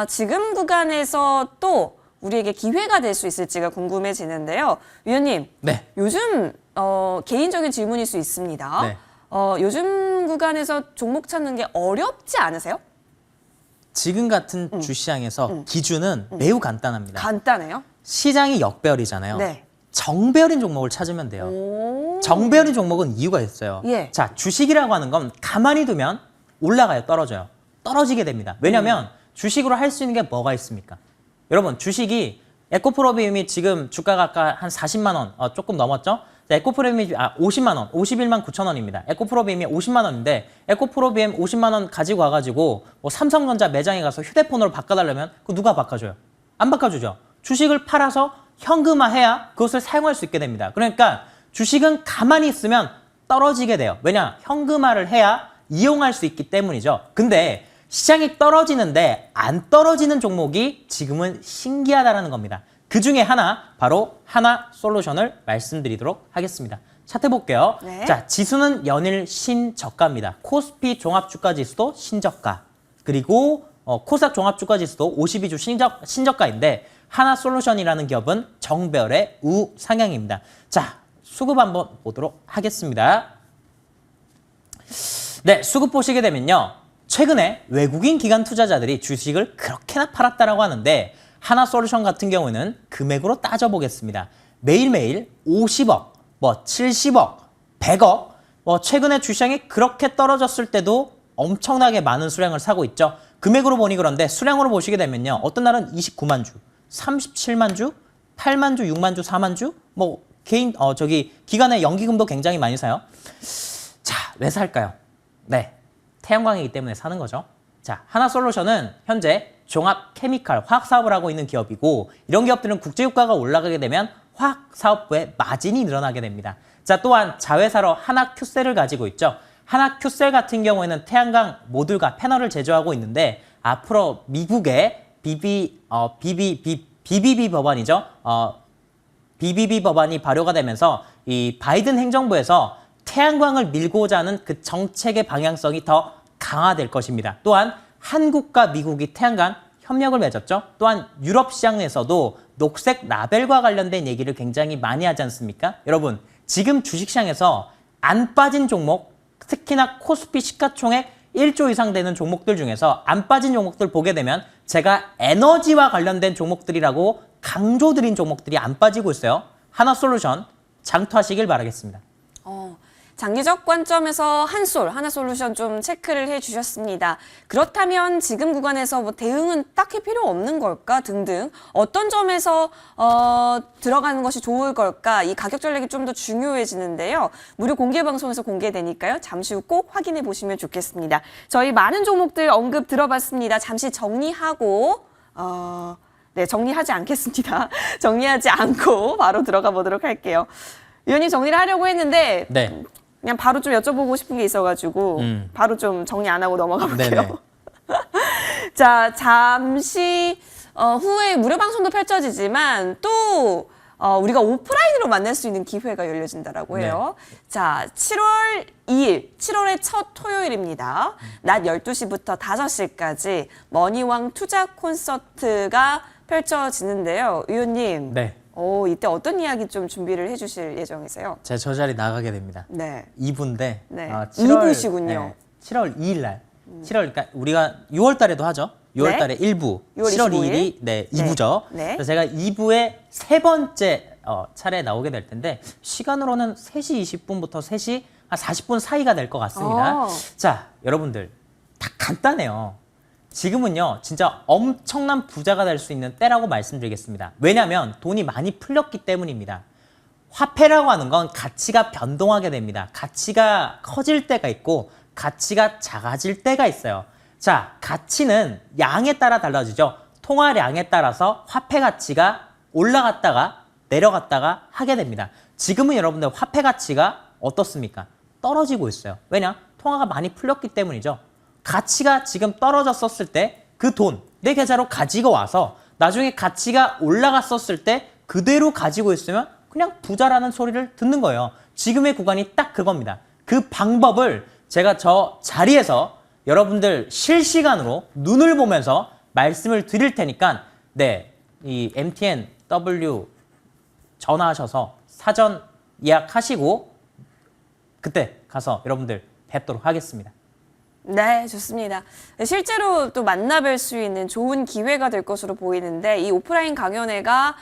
지금 구간에서 또 우리에게 기회가 될 수 있을지가 궁금해지는데요. 위원님, 네. 요즘 개인적인 질문일 수 있습니다. 네. 요즘 구간에서 종목 찾는 게 어렵지 않으세요? 지금 같은 주시장에서 기준은 매우 간단합니다. 간단해요? 시장이 역배열이잖아요. 네. 정배열인 종목을 찾으면 돼요. 오. 정배열인 종목은 이유가 있어요. 예. 자, 주식이라고 하는 건 가만히 두면 올라가요, 떨어져요. 떨어지게 됩니다. 왜냐하면 주식으로 할 수 있는 게 뭐가 있습니까? 여러분, 주식이 에코프로비움이 지금 주가가 아까 한 40만 원 조금 넘었죠? 에코프로비움이 50만 원, 51만 9천 원입니다. 에코프로비움이 50만 원인데 에코프로비움 50만 원 가지고 와가지고 삼성전자 매장에 가서 휴대폰으로 바꿔달라면 그거 누가 바꿔줘요? 안 바꿔주죠. 주식을 팔아서 현금화해야 그것을 사용할 수 있게 됩니다. 그러니까 주식은 가만히 있으면 떨어지게 돼요. 왜냐? 현금화를 해야 이용할 수 있기 때문이죠. 근데 시장이 떨어지는데 안 떨어지는 종목이 지금은 신기하다라는 겁니다. 그 중에 하나, 바로 하나솔루션을 말씀드리도록 하겠습니다. 차트 볼게요. 네. 자, 지수는 연일 신저가입니다. 코스피 종합주가지수도 신저가. 그리고 코스닥 종합주가지수도 52주 신저가인데 하나솔루션이라는 기업은 정배열의 우상향입니다. 자, 수급 한번 보도록 하겠습니다. 네, 수급 보시게 되면요. 최근에 외국인 기관 투자자들이 주식을 그렇게나 팔았다라고 하는데 하나솔루션 같은 경우는 금액으로 따져보겠습니다. 매일매일 50억, 70억, 100억, 최근에 주시장이 그렇게 떨어졌을 때도 엄청나게 많은 수량을 사고 있죠. 금액으로 보니 그런데 수량으로 보시게 되면요. 어떤 날은 29만 주, 37만 주, 8만 주, 6만 주, 4만 주, 기관의 연기금도 굉장히 많이 사요. 자, 왜 살까요? 네, 태양광이기 때문에 사는 거죠. 자, 하나솔루션은 현재 종합 케미칼 화학 사업을 하고 있는 기업이고 이런 기업들은 국제유가가 올라가게 되면 화학 사업부의 마진이 늘어나게 됩니다. 자, 또한 자회사로 하나큐셀을 가지고 있죠. 하나큐셀 같은 경우에는 태양광 모듈과 패널을 제조하고 있는데 앞으로 미국의 BBB 법안이죠. BBB 법안이 발효가 되면서 이 바이든 행정부에서 태양광을 밀고자 하는 그 정책의 방향성이 더 강화될 것입니다. 또한 한국과 미국이 태양광 협력을 맺었죠. 또한 유럽 시장 내에서도 녹색 라벨과 관련된 얘기를 굉장히 많이 하지 않습니까? 여러분, 지금 주식시장에서 안 빠진 종목, 특히나 코스피 시가총액 1조 이상 되는 종목들 중에서 안 빠진 종목들 보게 되면 제가 에너지와 관련된 종목들이라고 강조드린 종목들이 안 빠지고 있어요. 하나솔루션 장투하시길 바라겠습니다. 장기적 관점에서 하나솔루션 좀 체크를 해주셨습니다. 그렇다면 지금 구간에서 대응은 딱히 필요 없는 걸까 등등 어떤 점에서 들어가는 것이 좋을 걸까 이 가격 전략이 좀 더 중요해지는데요. 무료 공개 방송에서 공개되니까요. 잠시 후 꼭 확인해 보시면 좋겠습니다. 저희 많은 종목들 언급 들어봤습니다. 잠시 정리하고 네, 정리하지 않겠습니다. 정리하지 않고 바로 들어가 보도록 할게요. 위원님 정리를 하려고 했는데 네. 그냥 바로 좀 여쭤보고 싶은 게 있어가지고 바로 좀 정리 안 하고 넘어가 볼게요. 자, 잠시 후에 무료 방송도 펼쳐지지만 또 우리가 오프라인으로 만날 수 있는 기회가 열려진다라고 해요. 네. 자, 7월 2일, 7월의 첫 토요일입니다. 낮 12시부터 5시까지 머니왕 투자 콘서트가 펼쳐지는데요. 위원님. 네. 이때 어떤 이야기 좀 준비를 해주실 예정이세요? 제 저 자리 나가게 됩니다. 네. 2부인데. 네. 2부시군요. 네, 7월 2일 날. 7월, 그러니까 우리가 6월 달에도 하죠. 6월 달에 1부. 6월 7월 25일. 2일이 네, 2부죠. 네. 그래서 제가 2부의 세 번째 차례에 나오게 될 텐데 시간으로는 3시 20분부터 3시 한 40분 사이가 될 것 같습니다. 자, 여러분들 다 간단해요. 지금은요, 진짜 엄청난 부자가 될 수 있는 때라고 말씀드리겠습니다. 왜냐하면 돈이 많이 풀렸기 때문입니다. 화폐라고 하는 건 가치가 변동하게 됩니다. 가치가 커질 때가 있고 가치가 작아질 때가 있어요. 자, 가치는 양에 따라 달라지죠. 통화량에 따라서 화폐 가치가 올라갔다가 내려갔다가 하게 됩니다. 지금은 여러분들 화폐 가치가 어떻습니까? 떨어지고 있어요. 왜냐? 통화가 많이 풀렸기 때문이죠. 가치가 지금 떨어졌었을 때 그 돈, 내 계좌로 가지고 와서 나중에 가치가 올라갔었을 때 그대로 가지고 있으면 그냥 부자라는 소리를 듣는 거예요. 지금의 구간이 딱 그겁니다. 그 방법을 제가 저 자리에서 여러분들 실시간으로 눈을 보면서 말씀을 드릴 테니까 네, 이 MTNW 전화하셔서 사전 예약하시고 그때 가서 여러분들 뵙도록 하겠습니다. 네, 좋습니다. 실제로 또 만나뵐 수 있는 좋은 기회가 될 것으로 보이는데 이 오프라인 강연회가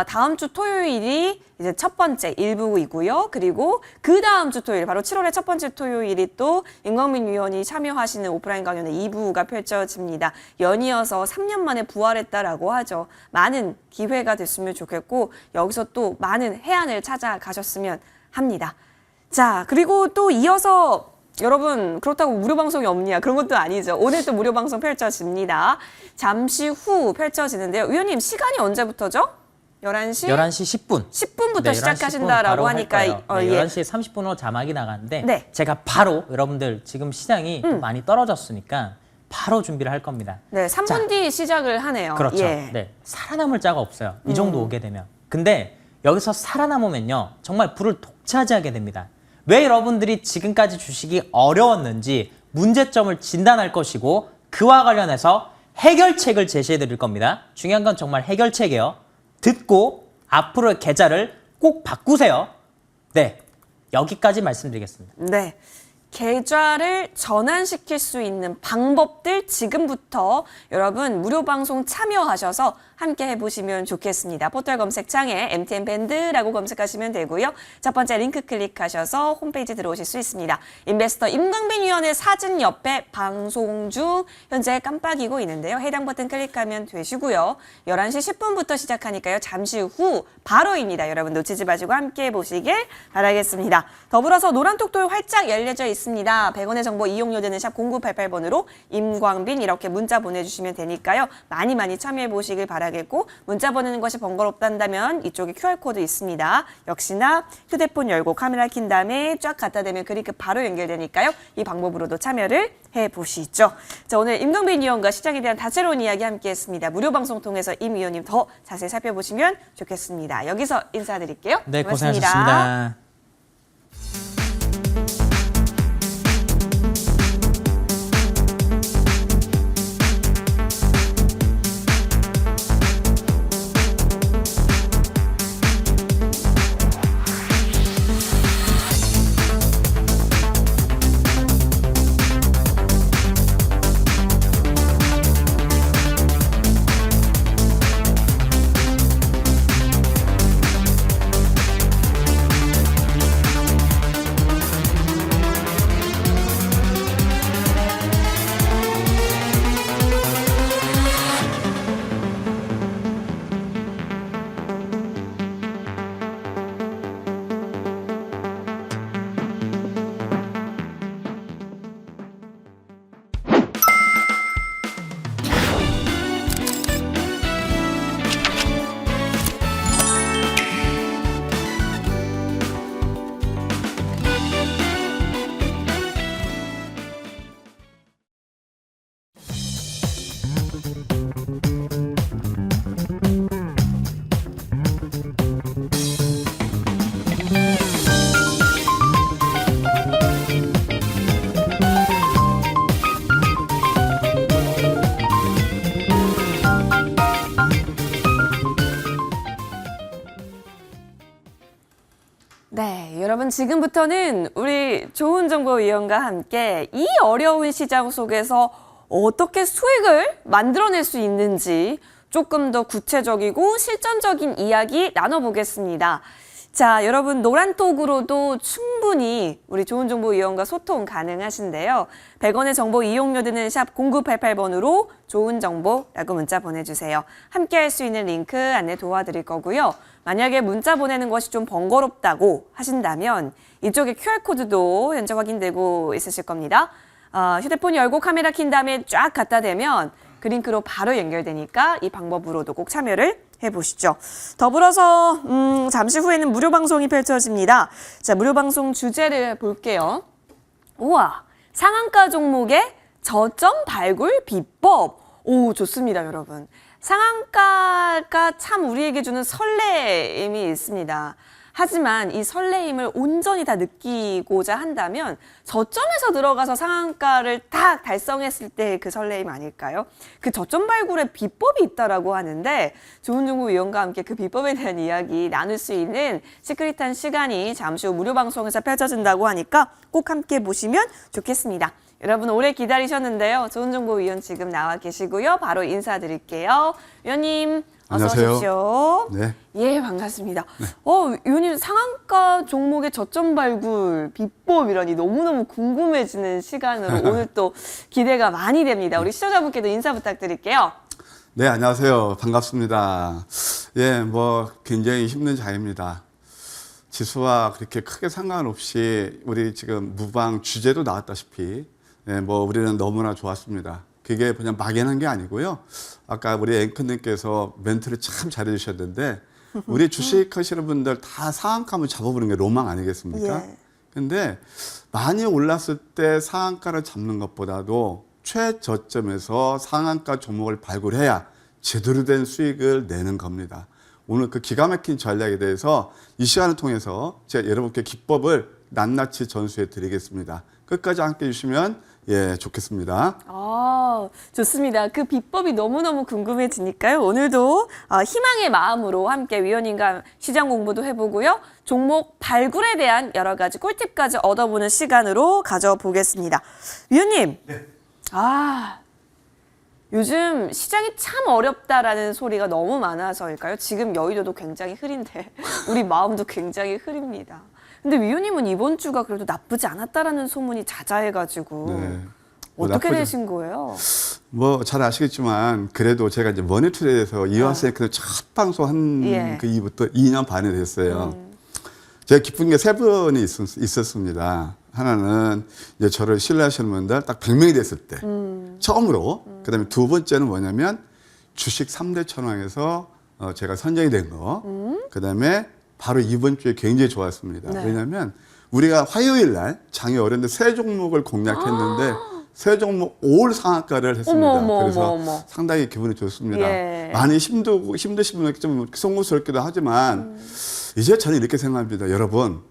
다음 주 토요일이 이제 첫 번째 1부이고요. 그리고 그 다음 주 토요일, 바로 7월의 첫 번째 토요일이 또 임광빈 위원이 참여하시는 오프라인 강연회 2부가 펼쳐집니다. 연이어서 3년 만에 부활했다라고 하죠. 많은 기회가 됐으면 좋겠고 여기서 또 많은 해안을 찾아가셨으면 합니다. 자, 그리고 또 이어서 여러분 그렇다고 무료 방송이 없냐 그런 것도 아니죠. 오늘 또 무료 방송 펼쳐집니다. 잠시 후 펼쳐지는데요. 위원님 시간이 언제부터죠? 11시? 11시 10분. 10분부터 네, 시작하신다라고 하니까 네, 11시 30분으로 자막이 나가는데 네. 제가 바로 여러분들 지금 시장이 또 많이 떨어졌으니까 바로 준비를 할 겁니다. 네, 3분 뒤 시작을 하네요. 그렇죠. 예. 네, 살아남을 자가 없어요. 이 정도 오게 되면. 근데 여기서 살아남으면요. 정말 불을 독차지하게 됩니다. 왜 여러분들이 지금까지 주식이 어려웠는지 문제점을 진단할 것이고 그와 관련해서 해결책을 제시해 드릴 겁니다. 중요한 건 정말 해결책이에요. 듣고 앞으로의 계좌를 꼭 바꾸세요. 네, 여기까지 말씀드리겠습니다. 네. 계좌를 전환시킬 수 있는 방법들 지금부터 여러분 무료 방송 참여하셔서 함께 해보시면 좋겠습니다. 포털 검색창에 MTN 밴드라고 검색하시면 되고요. 첫 번째 링크 클릭하셔서 홈페이지 들어오실 수 있습니다. 인베스터 임광빈 위원의 사진 옆에 방송 중 현재 깜빡이고 있는데요. 해당 버튼 클릭하면 되시고요. 11시 10분부터 시작하니까요. 잠시 후 바로입니다. 여러분 놓치지 마시고 함께 해보시길 바라겠습니다. 더불어서 노란톡도 활짝 열려져 있습니다. 100원의 정보 이용료되는 샵 0988번으로 임광빈 이렇게 문자 보내주시면 되니까요. 많이 참여해보시길 바라겠습니다. 문자 보내는 것이 번거롭단다면 이쪽에 QR코드 있습니다. 역시나 휴대폰 열고 카메라 킨 다음에 쫙 갖다 대면 그리그 바로 연결되니까요. 이 방법으로도 참여를 해보시죠. 자, 오늘 임광빈 위원과 시장에 대한 다채로운 이야기 함께했습니다. 무료 방송 통해서 임 위원님 더 자세히 살펴보시면 좋겠습니다. 여기서 인사드릴게요. 네, 고맙습니다. 고생하셨습니다. 네, 여러분 지금부터는 우리 좋은 정보위원과 함께 이 어려운 시장 속에서 어떻게 수익을 만들어낼 수 있는지 조금 더 구체적이고 실전적인 이야기 나눠보겠습니다. 자, 여러분 노란톡으로도 충분히 우리 좋은 정보 위원과 소통 가능하신데요. 100원의 정보 이용료 드는 샵 0988번으로 좋은 정보라고 문자 보내주세요. 함께 할 수 있는 링크 안내 도와드릴 거고요. 만약에 문자 보내는 것이 좀 번거롭다고 하신다면 이쪽에 QR코드도 현재 확인되고 있으실 겁니다. 휴대폰 열고 카메라 킨 다음에 쫙 갖다 대면 그 링크로 바로 연결되니까 이 방법으로도 꼭 참여를 해보시죠. 더불어서 잠시 후에는 무료 방송이 펼쳐집니다. 자, 무료 방송 주제를 볼게요. 우와, 상한가 종목의 저점 발굴 비법. 오, 좋습니다, 여러분. 상한가가 참 우리에게 주는 설레임이 있습니다. 하지만 이 설레임을 온전히 다 느끼고자 한다면 저점에서 들어가서 상한가를 딱 달성했을 때 그 설레임 아닐까요? 그 저점 발굴의 비법이 있다라고 하는데 좋은 정보 위원과 함께 그 비법에 대한 이야기 나눌 수 있는 시크릿한 시간이 잠시 후 무료 방송에서 펼쳐진다고 하니까 꼭 함께 보시면 좋겠습니다. 여러분 오래 기다리셨는데요. 좋은 정보 위원 지금 나와 계시고요. 바로 인사드릴게요. 위원님 어서 안녕하세요. 오십시오. 네. 예, 반갑습니다. 위원님 상한가 종목의 저점 발굴 비법이라니 너무너무 궁금해지는 시간으로 오늘 또 기대가 많이 됩니다. 우리 시청자분께도 인사 부탁드릴게요. 네, 안녕하세요. 반갑습니다. 예, 뭐 굉장히 힘든 자리입니다. 지수와 그렇게 크게 상관없이 우리 지금 무방 주제도 나왔다시피 예, 뭐 우리는 너무나 좋았습니다. 그게 그냥 막연한 게 아니고요. 아까 우리 앵커님께서 멘트를 참 잘해주셨는데 우리 주식 하시는 분들 다 상한가만 잡아보는 게 로망 아니겠습니까? 예. 근데 많이 올랐을 때 상한가를 잡는 것보다도 최저점에서 상한가 종목을 발굴해야 제대로 된 수익을 내는 겁니다. 오늘 그 기가 막힌 전략에 대해서 이 시간을 통해서 제가 여러분께 기법을 낱낱이 전수해 드리겠습니다. 끝까지 함께 해주시면 예, 좋겠습니다. 좋습니다. 그 비법이 너무너무 궁금해지니까요. 오늘도 희망의 마음으로 함께 위원님과 시장 공부도 해보고요. 종목 발굴에 대한 여러 가지 꿀팁까지 얻어보는 시간으로 가져보겠습니다. 위원님. 네. 요즘 시장이 참 어렵다라는 소리가 너무 많아서일까요? 지금 여의도도 굉장히 흐린데 우리 마음도 굉장히 흐립니다. 근데 위원님은 이번 주가 그래도 나쁘지 않았다라는 소문이 자자해가지고 네. 뭐 어떻게 나쁘지- 되신 거예요? 뭐 잘 아시겠지만 그래도 제가 이제 머니투데이에서 이화생 첫 방송 한 예. 그 이후부터 2년 반이 됐어요. 제가 기쁜 게 세 분이 있었습니다. 하나는 이제 저를 신뢰하시는 분들 딱 100명이 됐을 때 처음으로 그다음에 두 번째는 뭐냐면 주식 3대 천왕에서 제가 선정이 된 거. 그다음에 바로 이번 주에 굉장히 좋았습니다. 네. 왜냐하면 우리가 화요일 날 장이 어렸는데 세 종목을 공략했는데 세 종목 올 상한가를 했습니다. 어머, 그래서 어머. 상당히 기분이 좋습니다. 예. 많이 힘드신 분은 좀 송구스럽기도 하지만 이제 저는 이렇게 생각합니다. 여러분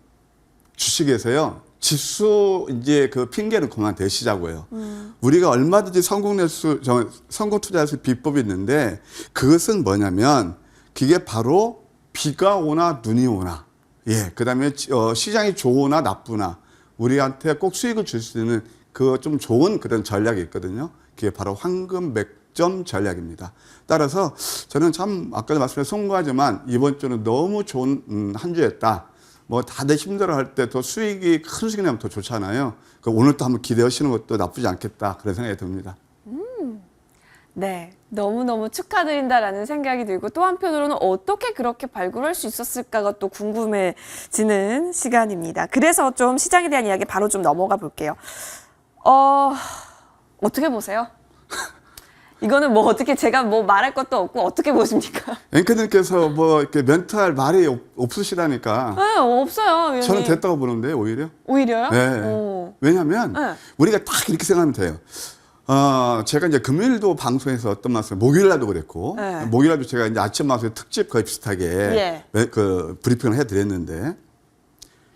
주식에서요 지수 이제 그 핑계는 그만 대시자고요. 우리가 얼마든지 성공 투자할 수 비법이 있는데 그것은 뭐냐면 그게 바로 비가 오나 눈이 오나 예 그다음에 시장이 좋으나 나쁘나 우리한테 꼭 수익을 줄 수 있는 그 좀 좋은 그런 전략이 있거든요. 그게 바로 황금 맥점 전략입니다. 따라서 저는 참 아까도 말씀드린 송구하지만 이번 주는 너무 좋은 한 주였다. 뭐 다들 힘들어할 때 더 수익이 큰 수익이 나면 더 좋잖아요. 오늘 또 한번 기대하시는 것도 나쁘지 않겠다 그런 생각이 듭니다. 네, 너무너무 축하드린다라는 생각이 들고 또 한편으로는 어떻게 그렇게 발굴할 수 있었을까가 또 궁금해지는 시간입니다. 그래서 좀 시장에 대한 이야기 바로 좀 넘어가 볼게요. 어떻게 보세요? 이거는 뭐 어떻게 제가 뭐 말할 것도 없고 어떻게 보십니까? 앵커님께서 뭐 이렇게 멘트할 말이 없으시다니까 네, 없어요. 위원님. 저는 됐다고 보는데 오히려. 오히려요? 네. 오. 왜냐하면 네. 우리가 딱 이렇게 생각하면 돼요. 제가 이제 금요일도 방송에서 어떤 말씀, 목요일날도 그랬고, 네. 목요일날도 제가 이제 아침 방송에 특집 거의 비슷하게 예. 그 브리핑을 해드렸는데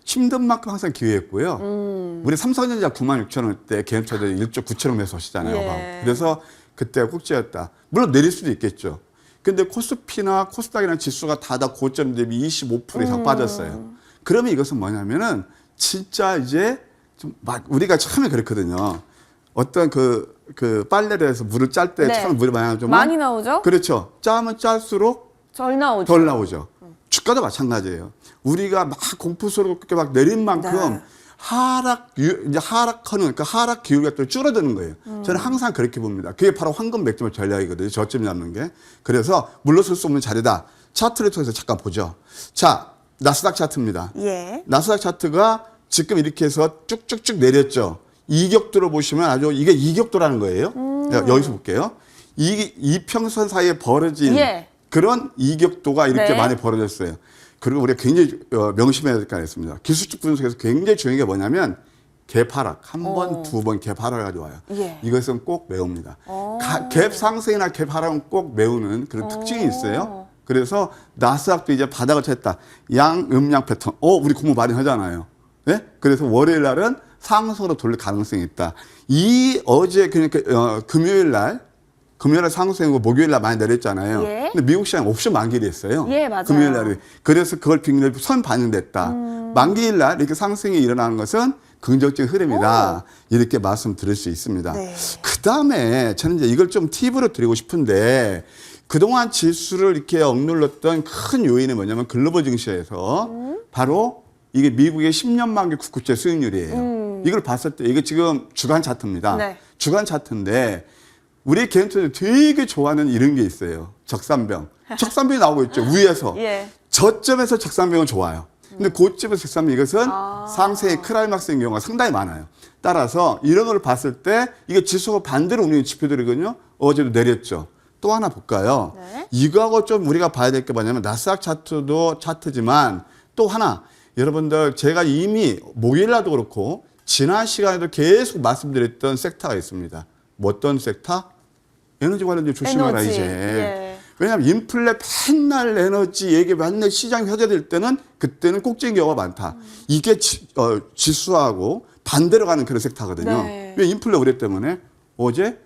힘든 만큼 항상 기회였고요. 우리 삼성전자 96,000원대 개념차들 1조 9천원 매수하시잖아요. 예. 그래서 그때가 꼭지였다. 물론 내릴 수도 있겠죠. 근데 코스피나 코스닥이나 지수가 다 고점 대비 25% 이상 빠졌어요. 그러면 이것은 뭐냐면은 진짜 이제 좀 막 우리가 처음에 그랬거든요. 어떤 그 빨래를 해서 물을 짤 때 네. 처음 물이 많이 나오지만 많이 나오죠? 그렇죠. 짜면 짤수록 절 나오죠. 덜 나오죠. 주가도 마찬가지예요. 우리가 막 공포스럽게 막 내린 만큼 네. 이제 하락하는, 그러니까 하락 기울기가 또 줄어드는 거예요. 저는 항상 그렇게 봅니다. 그게 바로 황금 맥점의 전략이거든요. 저점 잡는 게. 그래서 물러설 수 없는 자리다. 차트를 통해서 잠깐 보죠. 자, 나스닥 차트입니다. 예. 나스닥 차트가 지금 이렇게 해서 쭉쭉쭉 내렸죠. 이격도로 보시면 아주 이게 이격도라는 거예요. 여기서 볼게요. 이평선 사이에 벌어진 예. 그런 이격도가 이렇게 네. 많이 벌어졌어요. 그리고 우리가 굉장히 명심해야 될 게 있습니다. 기술적 분석에서 굉장히 중요한 게 뭐냐면 갭하락. 한 번, 두 번 갭하락을 가져와요. 예. 이것은 꼭 외웁니다. 갭 상승이나 갭 하락은 꼭 외우는 그런 특징이 있어요. 그래서 나스닥도 이제 바닥을 쳤다. 양음양 패턴. 우리 공부 많이 하잖아요. 네? 그래서 월요일 날은 상승으로 돌릴 가능성이 있다. 어제 그러니까 금요일 날 상승이고 목요일 날 많이 내렸잖아요. 예. 근데 미국 시장 옵션 만기일이 있어요. 예, 맞아요. 금요일 날이. 그래서 그걸 빙결 선 반영됐다. 만기일 날 이렇게 상승이 일어나는 것은 긍정적인 흐름이다. 이렇게 말씀드릴 수 있습니다. 네. 그다음에 저는 이제 이걸 좀 팁으로 드리고 싶은데 그동안 지수를 이렇게 억눌렀던 큰 요인이 뭐냐면 글로벌 증시에서 바로 이게 미국의 10년 만기 국채 수익률이에요. 이걸 봤을 때 이게 지금 주간 차트입니다. 네. 주간 차트인데 우리 개인적으로 되게 좋아하는 이런 게 있어요. 적산병. 적산병이 나오고 있죠. 위에서. 예. 저점에서 적산병은 좋아요. 근데 고점에서 적산병 이것은 상승의 클라이막스인 경우가 상당히 많아요. 따라서 이런 걸 봤을 때 이게 지수가 반대로 움직이는 지표들이거든요. 어제도 내렸죠. 또 하나 볼까요? 네. 이거하고 좀 우리가 봐야 될 게 뭐냐면 나스닥 차트도 차트지만 또 하나 여러분들 제가 이미 목요일날도 그렇고 지난 시간에도 계속 말씀드렸던 섹터가 있습니다. 뭐 어떤 섹터? 에너지 관련주 조심하라 에너지. 이제. 예. 왜냐하면 인플레 맨날 에너지 얘기 맨날 시장이 회자될 때는 그때는 꼭지인 경우가 많다. 이게 지수하고 반대로 가는 그런 섹터거든요. 네. 왜 인플레 우려 때문에 어제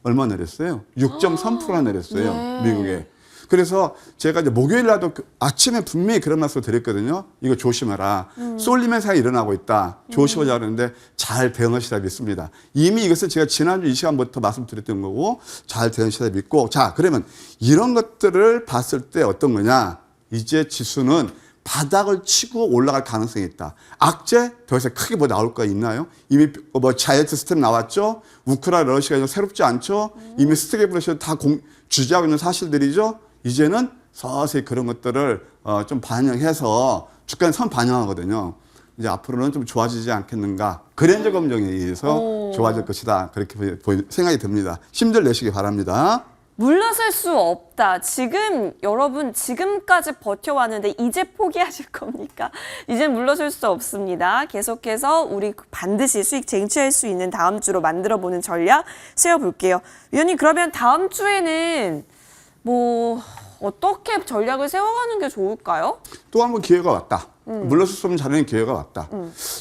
얼마 내렸어요? 6.3% 내렸어요. 네. 미국에. 그래서 제가 이제 목요일 날도 아침에 분명히 그런 말씀 드렸거든요. 이거 조심해라. 쏠림 현상이 일어나고 있다. 조심하자 그러는데 잘 대응하시다 믿습니다. 이미 이것을 제가 지난주 이 시간부터 말씀드렸던 거고 잘 대응하시다 믿고 자 그러면 이런 것들을 봤을 때 어떤 거냐. 이제 지수는 바닥을 치고 올라갈 가능성이 있다. 악재 더 이상 크게 뭐 나올 거 있나요? 이미 뭐 자이언트 스텝 나왔죠. 우크라이나 러시아가 새롭지 않죠. 이미 스태그플레이션 다 주지하고 있는 사실들이죠. 이제는 서서히 그런 것들을 좀 반영해서 주가는 선 반영하거든요. 이제 앞으로는 좀 좋아지지 않겠는가. 그랜저 검증에 의해서 좋아질 것이다. 그렇게 생각이 듭니다. 힘들 내시기 바랍니다. 물러설 수 없다. 지금 여러분 지금까지 버텨왔는데 이제 포기하실 겁니까? 이젠 물러설 수 없습니다. 계속해서 우리 반드시 수익 쟁취할 수 있는 다음 주로 만들어보는 전략 세워볼게요. 위원님 그러면 다음 주에는 뭐 어떻게 전략을 세워가는 게 좋을까요? 또 한 번 기회가 왔다. 물러설 수 없는 자리는 기회가 왔다.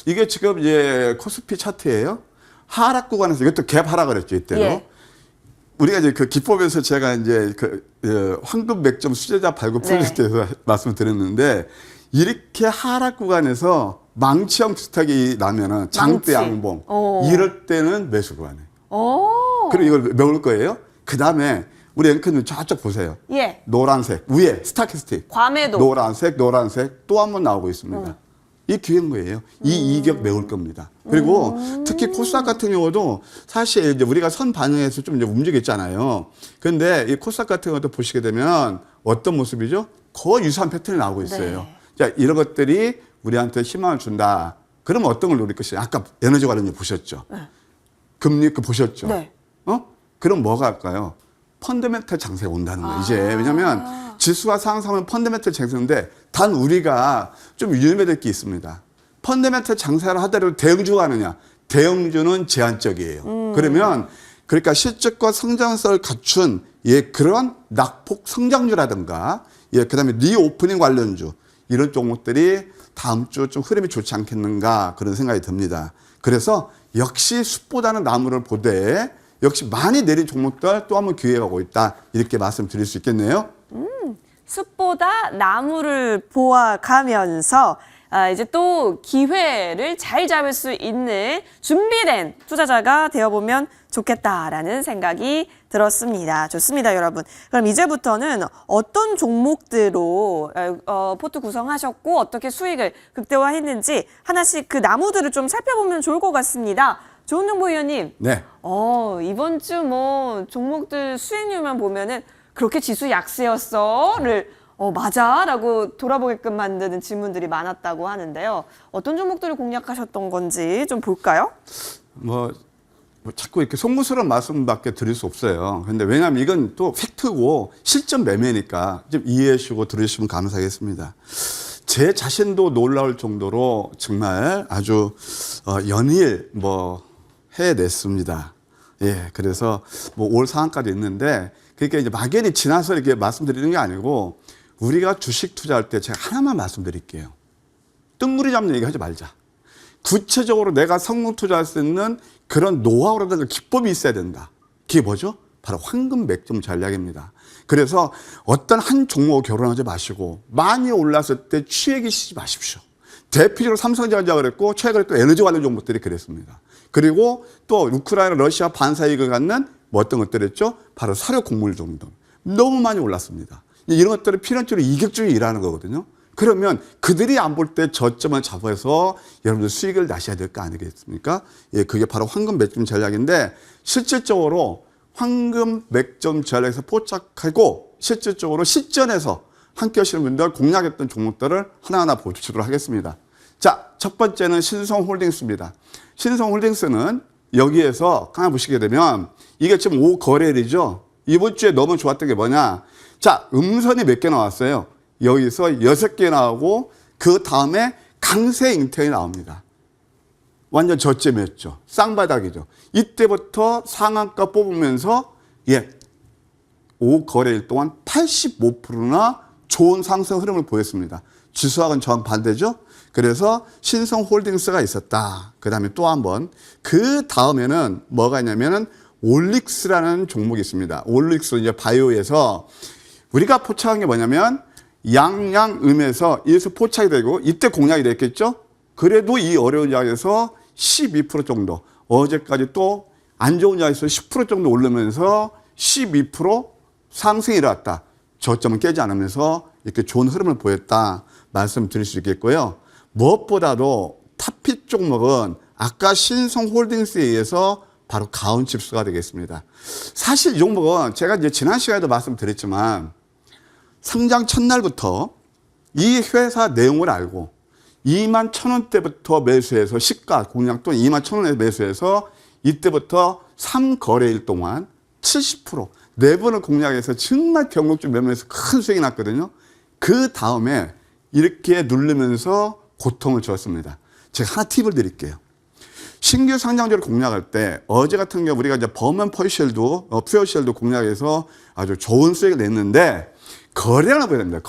이게 지금 이제 코스피 차트예요. 하락 구간에서 이것도 갭 하락을 했죠 이때로. 예. 우리가 이제 그 기법에서 제가 이제 황금 맥점 수제자 발굴 프로젝트에서 말씀드렸는데 이렇게 하락 구간에서 망치형 비슷하게 나면은 장대 양봉 이럴 때는 매수 구간이에요. 그리고 이걸 메울 거예요. 그 다음에 우리 앵커님 저쪽 보세요. 예. 노란색 위에 스타키스틱. 과매도. 노란색 또 한 번 나오고 있습니다. 이 기회인 거예요. 이 이격 메울 겁니다. 그리고 특히 코스닥 같은 경우도 사실 이제 우리가 선 반영해서 좀 이제 움직였잖아요. 그런데 이 코스닥 같은 것도 보시게 되면 어떤 모습이죠? 거의 유사한 패턴이 나오고 있어요. 네. 자, 이런 것들이 우리한테 희망을 준다. 그러면 어떤 걸 노릴 것이냐? 아까 에너지 관련 보셨죠? 네. 금리 그 보셨죠? 네. 그럼 뭐가 할까요? 펀더멘탈 장세가 온다는 거예요. 이제 왜냐하면 지수가 상승하면 펀더멘탈 장세인데 단 우리가 좀 유념해야 될 게 있습니다. 펀더멘탈 장세를 하더라도 대형주가 하느냐? 대형주는 제한적이에요. 그러니까 실적과 성장성을 갖춘 그런 낙폭 성장주라든가 그다음에 리오프닝 관련주 이런 종목들이 다음 주 좀 흐름이 좋지 않겠는가 그런 생각이 듭니다. 그래서 역시 숲보다는 나무를 보되 역시 많이 내린 종목들 또 한번 기회가 오고 있다. 이렇게 말씀드릴 수 있겠네요. 숲보다 나무를 보아가면서 이제 또 기회를 잘 잡을 수 있는 준비된 투자자가 되어보면 좋겠다라는 생각이 들었습니다. 좋습니다, 여러분. 그럼 이제부터는 어떤 종목들로 포트 구성하셨고 어떻게 수익을 극대화했는지 하나씩 그 나무들을 좀 살펴보면 좋을 것 같습니다. 조은정보위원님, 네. 이번 주 뭐 종목들 수익률만 보면은 그렇게 지수 약세였어를 맞아라고 돌아보게끔 만드는 질문들이 많았다고 하는데요. 어떤 종목들을 공략하셨던 건지 좀 볼까요? 뭐 자꾸 이렇게 송구스러운 말씀밖에 드릴 수 없어요. 근데 왜냐하면 이건 또 팩트고 실전 매매니까 좀 이해해 주시고 들으시면 감사하겠습니다. 제 자신도 놀라울 정도로 정말 아주 연일 뭐 해냈습니다. 예, 그래서 뭐 올 상한까지 있는데 그러니까 이제 막연히 지나서 이렇게 말씀드리는 게 아니고 우리가 주식 투자할 때 제가 하나만 말씀드릴게요. 뜬구리 잡는 얘기 하지 말자. 구체적으로 내가 성공 투자할 수 있는 그런 노하우라든가 기법이 있어야 된다. 그게 뭐죠? 바로 황금 맥점 전략입니다. 그래서 어떤 한 종목과 결혼하지 마시고 많이 올랐을 때 취해 계시지 마십시오. 대표적으로 삼성전자 그랬고 최근에 또 에너지 관련 종목들이 그랬습니다. 그리고 또 우크라이나 러시아 반사 이익을 갖는 뭐 어떤 것들이었죠? 바로 사료 곡물 정도. 너무 많이 올랐습니다. 이런 것들은 필연적으로 이격적으로 일하는 거거든요. 그러면 그들이 안 볼 때 저점을 잡아서 여러분들 수익을 나셔야 될 거 아니겠습니까? 예, 그게 바로 황금 맥점 전략인데 실질적으로 황금 맥점 전략에서 포착하고 실질적으로 실전에서 함께 하시는 분들 공략했던 종목들을 하나하나 보여주도록 하겠습니다. 자, 첫 번째는 신성홀딩스입니다. 신성홀딩스는 여기에서 하나 보시게 되면 이게 지금 5거래일이죠. 이번 주에 너무 좋았던 게 뭐냐. 자, 음선이 몇 개 나왔어요. 여기서 6개 나오고 그 다음에 강세 잉태이 나옵니다. 완전 저점이었죠. 쌍바닥이죠. 이때부터 상한가 뽑으면서 5거래일 동안 85%나 좋은 상승 흐름을 보였습니다. 지수하고는 정반대죠. 그래서 신성홀딩스가 있었다. 그 다음에 또 한 번. 그 다음에는 뭐가 있냐면은 올릭스라는 종목이 있습니다. 올릭스 이제 바이오에서 우리가 포착한 게 뭐냐면 양양음에서 이에서 포착이 되고 이때 공략이 됐겠죠. 그래도 이 어려운 자리에서 12% 정도 어제까지 또 안 좋은 자리에서 10% 정도 오르면서 12% 상승이 일어났다. 저점은 깨지 않으면서 이렇게 좋은 흐름을 보였다 말씀드릴 수 있겠고요. 무엇보다도 탑픽 종목은 아까 신성홀딩스에 의해서 바로 가온칩스가 되겠습니다. 사실 이 종목은 제가 이제 지난 시간에도 말씀드렸지만 상장 첫날부터 이 회사 내용을 알고 21,000원대부터 매수해서 시가 공략 또는 21,000원에 매수해서 이때부터 3거래일 동안 70% 4번을 공략해서 정말 경력주 매매에서 큰 수익이 났거든요. 그 다음에 이렇게 누르면서 고통을 주었습니다. 제가 하나 팁을 드릴게요. 신규 상장주를 공략할 때 어제 같은 경우 우리가 이제 버먼 퓨어쉘도 공략해서 아주 좋은 수익을 냈는데 거래량을 보여야 됩니다.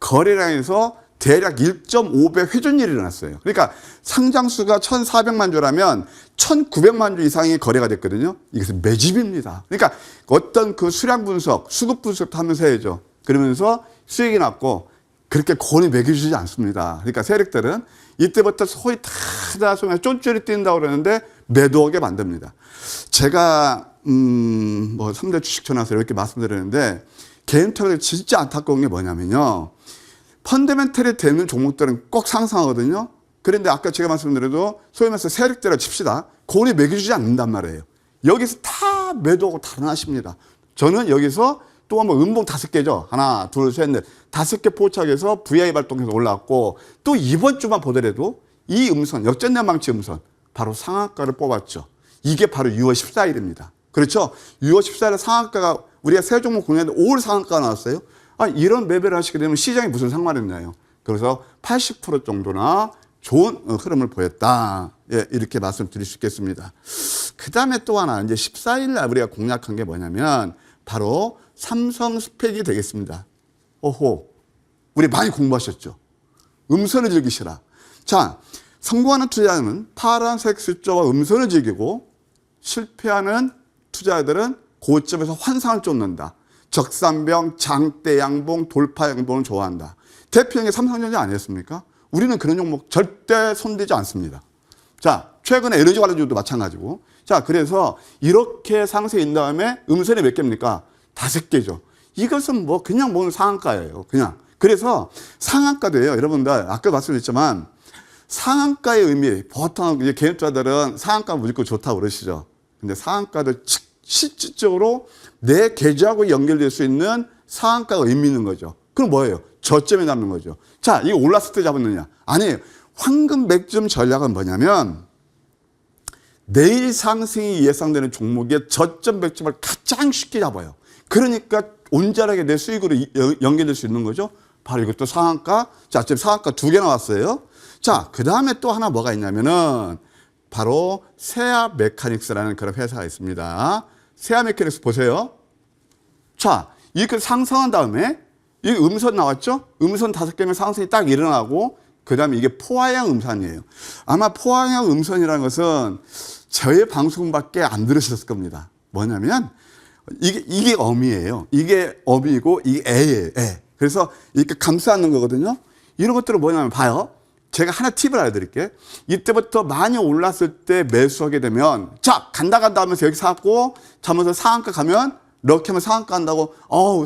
거래량에서 대략 1.5배 회전율이 일어났어요. 그러니까 상장수가 1,400만 주라면 1,900만 주 이상이 거래가 됐거든요. 이것은 매집입니다. 그러니까 어떤 그 수량 분석, 수급 분석도 하면서 해야죠. 그러면서 수익이 났고 그렇게 권히 매겨주지 않습니다. 그러니까 세력들은 이때부터 소위 타다소리 쫀쫀이 뛴다고 그러는데 매도하게 만듭니다. 제가 뭐 3대 주식 전화서 이렇게 말씀드렸는데 개인적으로 진짜 안타까운 게 뭐냐면요. 펀더멘털이 되는 종목들은 꼭 상승하거든요. 그런데 아까 제가 말씀드려도 소위 말해서 세력들을 칩시다. 권히 매겨주지 않는단 말이에요. 여기서 다 매도하고 달아나십니다. 저는 여기서 또 한번 음봉 5개죠. 하나, 둘, 셋, 넷. 5개 포착해서 VI 발동해서 올라왔고 또 이번 주만 보더라도 이 음선, 역전된 망치 음선 바로 상한가를 뽑았죠. 이게 바로 6월 14일입니다. 그렇죠? 6월 14일 상한가가 우리가 세 종목 공략했는데 5월 상한가가 나왔어요. 이런 매매를 하시게 되면 시장이 무슨 상관이 있나요? 그래서 80% 정도나 좋은 흐름을 보였다. 예, 이렇게 말씀드릴 수 있겠습니다. 그 다음에 또 하나 이제 14일 날 우리가 공략한 게 뭐냐면 바로 삼성 스펙이 되겠습니다. 오호, 우리 많이 공부하셨죠? 음선을 즐기시라. 자, 성공하는 투자자는 파란색 숫자와 음선을 즐기고 실패하는 투자자들은 고점에서 환상을 쫓는다. 적산병, 장대 양봉, 돌파 양봉을 좋아한다. 대표형이 삼성전자 아니었습니까? 우리는 그런 종목 절대 손대지 않습니다. 자, 최근에 에너지 관련주도 마찬가지고. 자, 그래서 이렇게 상승인 다음에 음선이 몇 개입니까? 5개죠. 이것은 뭐 그냥 보는 상한가예요. 그냥. 그래서 상한가도요. 여러분들 아까 말씀드렸지만 상한가의 의미, 보통 이제 개인투자들은 상한가 무조건 좋다고 그러시죠. 근데 상한가도 실질적으로 내 계좌하고 연결될 수 있는 상한가가 의미 있는 거죠. 그럼 뭐예요? 저점에 남는 거죠. 자, 이거 올랐을 때 잡았느냐? 아니에요. 황금 맥점 전략은 뭐냐면 내일 상승이 예상되는 종목의 저점 맥점을 가장 쉽게 잡아요. 그러니까 온전하게 내 수익으로 연결될 수 있는 거죠. 바로 이것도 상한가. 자, 지금 상한가 2개 나왔어요. 자, 그 다음에 또 하나 뭐가 있냐면은 바로 세아 메카닉스라는 그런 회사가 있습니다. 세아 메카닉스 보세요. 자, 이렇게 상승한 다음에 이 음선 나왔죠? 음선 5개면 상승이 딱 일어나고 그 다음에 이게 포화형 음선이에요. 아마 포화형 음선이라는 것은 저의 방송밖에 안 들으셨을 겁니다. 뭐냐면 이게 어미예요. 이게 어미고 이게 애예요. 애. 그래서 이렇게 감싸는 거거든요. 이런 것들은 뭐냐면 봐요. 제가 하나 팁을 알려드릴게요. 이때부터 많이 올랐을 때 매수하게 되면 자 간다 하면서 여기 사고 자면서 상한가 가면 이렇게 하면 상한가 한다고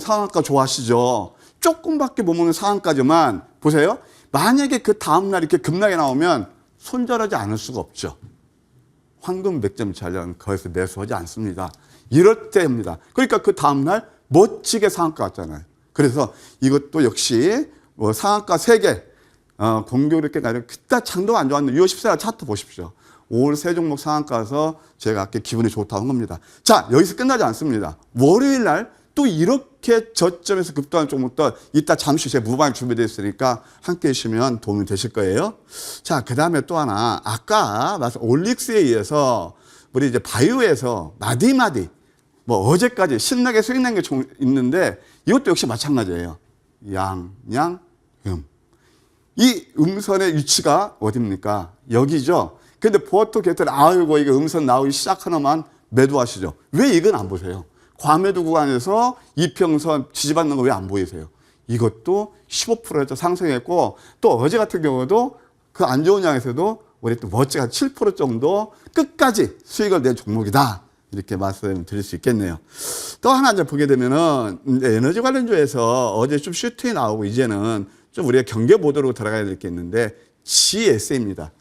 상한가 좋아하시죠. 조금밖에 못 먹는 상한가지만 보세요. 만약에 그 다음날 이렇게 급락이 나오면 손절하지 않을 수가 없죠. 황금 맥점 전략은 거기서 매수하지 않습니다. 이럴 때입니다. 그러니까 그 다음날 멋지게 상한가 왔잖아요. 그래서 이것도 역시 뭐 상한가 3개 공교롭게 가지고 그때 장도가 안 좋았는데 6월 14일 차트 보십시오. 5월 세 종목 상한가 가서 제가 아까 기분이 좋다고 한 겁니다. 자, 여기서 끝나지 않습니다. 월요일 날 또 이렇게 저점에서 급등한 종목도 이따 잠시 제 무방이 준비되어 있으니까 함께 해주시면 도움이 되실 거예요. 자, 그 다음에 또 하나 아까 말씀 올릭스에 의해서 우리 이제 바이오에서 마디마디 뭐 어제까지 신나게 수익 낸 게 있는데 이것도 역시 마찬가지예요. 이 음선의 위치가 어딥니까? 여기죠. 근데 보통 개들 아이고 이거 음선 나오기 시작하나만 매도하시죠. 왜 이건 안 보세요? 과매도 구간에서 이평선 지지받는 거 왜 안 보이세요? 이것도 15%에서 상승했고 또 어제 같은 경우도 그 안 좋은 양에서도 우리 또 멋지게 7% 정도 끝까지 수익을 낸 종목이다. 이렇게 말씀드릴 수 있겠네요. 또 하나 이제 보게 되면은 에너지 관련주에서 어제 좀 슈팅이 나오고 이제는 좀 우리가 경계 모드로 들어가야 될 게 있는데 GS입니다.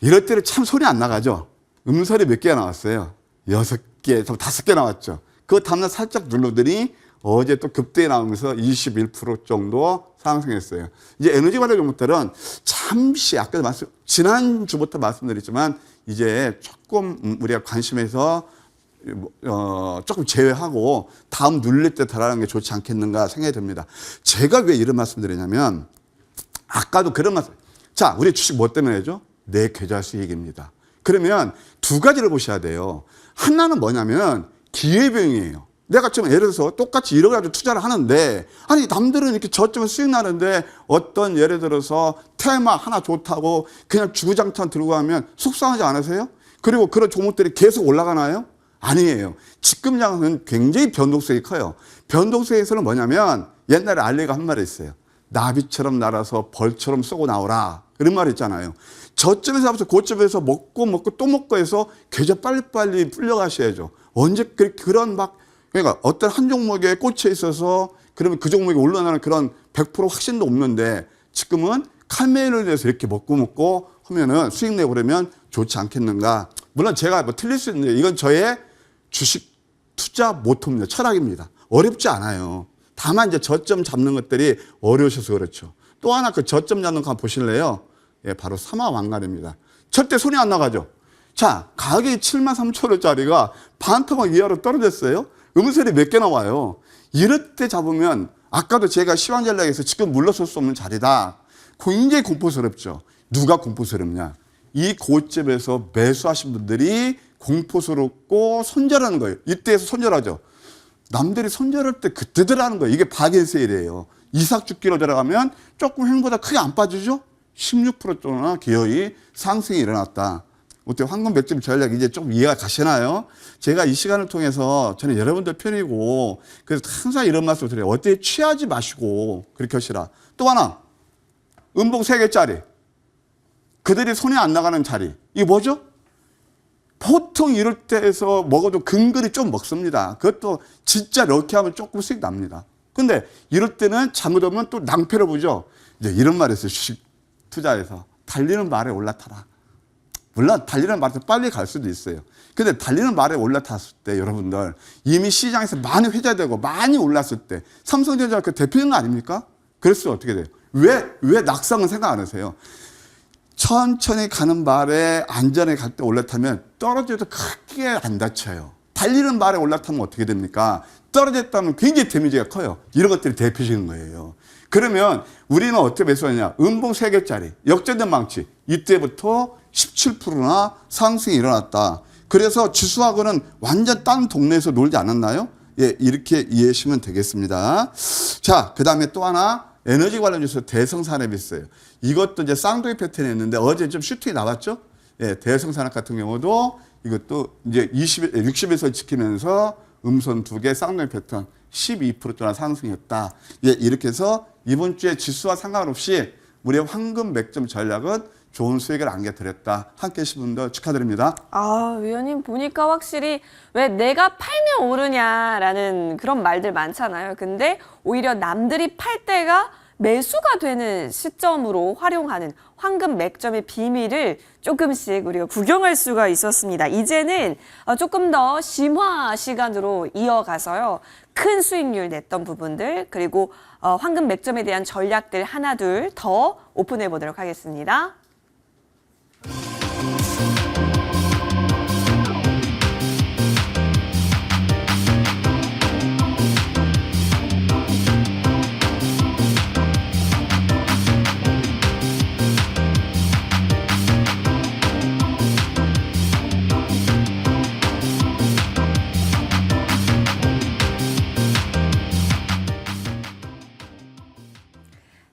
이럴 때는 참 소리 안 나가죠. 음설이 몇 개가 나왔어요. 6개, 5개 나왔죠. 그 다음날 살짝 누르더니 어제 또 급등이 나오면서 21% 정도 상승했어요. 이제 에너지 관련 종목들은 잠시 아까 지난주부터 말씀드렸지만 이제 조금 우리가 관심에서 조금 제외하고 다음 눌릴 때 달하는 게 좋지 않겠는가 생각이 듭니다. 제가 왜 이런 말씀 드리냐면 아까도 그런 말씀. 자, 우리 주식 뭐 때문에 하죠? 내 계좌 수익입니다. 그러면 두 가지를 보셔야 돼요. 하나는 뭐냐면 기회비용이에요. 내가 좀 예를 들어서 똑같이 1억 가지고 투자를 하는데 아니 남들은 이렇게 저점에 수익 나는데 어떤 예를 들어서 테마 하나 좋다고 그냥 주구장창 들고 가면 속상하지 않으세요? 그리고 그런 종목들이 계속 올라가나요? 아니에요. 지급량은 굉장히 변동성이 커요. 변동성에서는 뭐냐면 옛날에 알리가 한 말이 있어요. 나비처럼 날아서 벌처럼 쏘고 나오라. 그런 말이 있잖아요. 저점에서 하면서 고점에서 먹고 또 먹고 해서 계좌 빨리빨리 불려가셔야죠. 언제 그런 그러니까 어떤 한 종목에 꽂혀 있어서 그러면 그 종목이 올라가는 그런 100% 확신도 없는데 지금은 칼메인을 내서 이렇게 먹고 하면은 수익 내고 그러면 좋지 않겠는가. 물론 제가 뭐 틀릴 수 있는데 이건 저의 주식 투자 모토입니다. 철학입니다. 어렵지 않아요. 다만 이제 저점 잡는 것들이 어려우셔서 그렇죠. 또 하나 그 저점 잡는 거 한번 보실래요? 예, 바로 삼화왕관입니다. 절대 손이 안 나가죠. 자, 가격이 73,000원짜리가 반토막 이하로 떨어졌어요. 음설이 몇 개 나와요. 이럴 때 잡으면 아까도 제가 시황전략에서 지금 물러설 수 없는 자리다. 굉장히 공포스럽죠. 누가 공포스럽냐. 이 고점에서 매수하신 분들이 공포스럽고 손절하는 거예요. 이때에서 손절하죠. 남들이 손절할 때 그때들 하는 거예요. 이게 박앤세일이에요. 이삭죽기로 들어가면 조금 행보다 크게 안 빠지죠? 16% 정도나 기어이 상승이 일어났다. 어때요? 황금 맥점 전략 이제 좀 이해가 가시나요? 제가 이 시간을 통해서 저는 여러분들 편이고 그래서 항상 이런 말씀을 드려요. 어때요? 취하지 마시고 그렇게 하시라. 또 하나, 음봉 3개짜리. 그들이 손이 안 나가는 자리. 이게 뭐죠? 보통 이럴 때에서 먹어도 근근히 좀 먹습니다. 그것도 진짜 럭키하면 조금씩 납니다. 근데 이럴 때는 잘못하면 또 낭패를 보죠. 이제 이런 말이 있어요. 주식 투자에서. 달리는 말에 올라타라. 물론 달리는 말에 빨리 갈 수도 있어요. 근데 달리는 말에 올라탔을 때 여러분들 이미 시장에서 많이 회자되고 많이 올랐을 때 삼성전자 그 대표인 거 아닙니까? 그랬을 때 어떻게 돼요? 왜 낙상은 생각 안 하세요? 천천히 가는 말에 안전하게 갈 때 올라타면 떨어져도 크게 안 다쳐요. 달리는 말에 올라타면 어떻게 됩니까? 떨어졌다면 굉장히 데미지가 커요. 이런 것들이 대표적인 거예요. 그러면 우리는 어떻게 매수하냐? 음봉 3개짜리 역전된 망치. 이때부터 17%나 상승이 일어났다. 그래서 지수하고는 완전 딴 동네에서 놀지 않았나요? 예, 이렇게 이해하시면 되겠습니다. 자, 그 다음에 또 하나 에너지 관련 주수 대성산업이 있어요. 이것도 이제 쌍둥이 패턴이었는데 어제 좀 슈팅이 나왔죠? 예, 대성산업 같은 경우도 이것도 이제 60에서 지키면서 음선 2개 쌍둥이 패턴 12%나 상승했다. 예, 이렇게 해서 이번 주에 지수와 상관없이 우리의 황금 맥점 전략은 좋은 수익을 안겨드렸다. 함께 하신 분들 축하드립니다. 아, 위원님 보니까 확실히 왜 내가 팔면 오르냐라는 그런 말들 많잖아요. 근데 오히려 남들이 팔 때가 매수가 되는 시점으로 활용하는 황금 맥점의 비밀을 조금씩 우리가 구경할 수가 있었습니다. 이제는 조금 더 심화 시간으로 이어가서요. 큰 수익률 냈던 부분들 그리고 황금 맥점에 대한 전략들 하나 둘 더 오픈해 보도록 하겠습니다.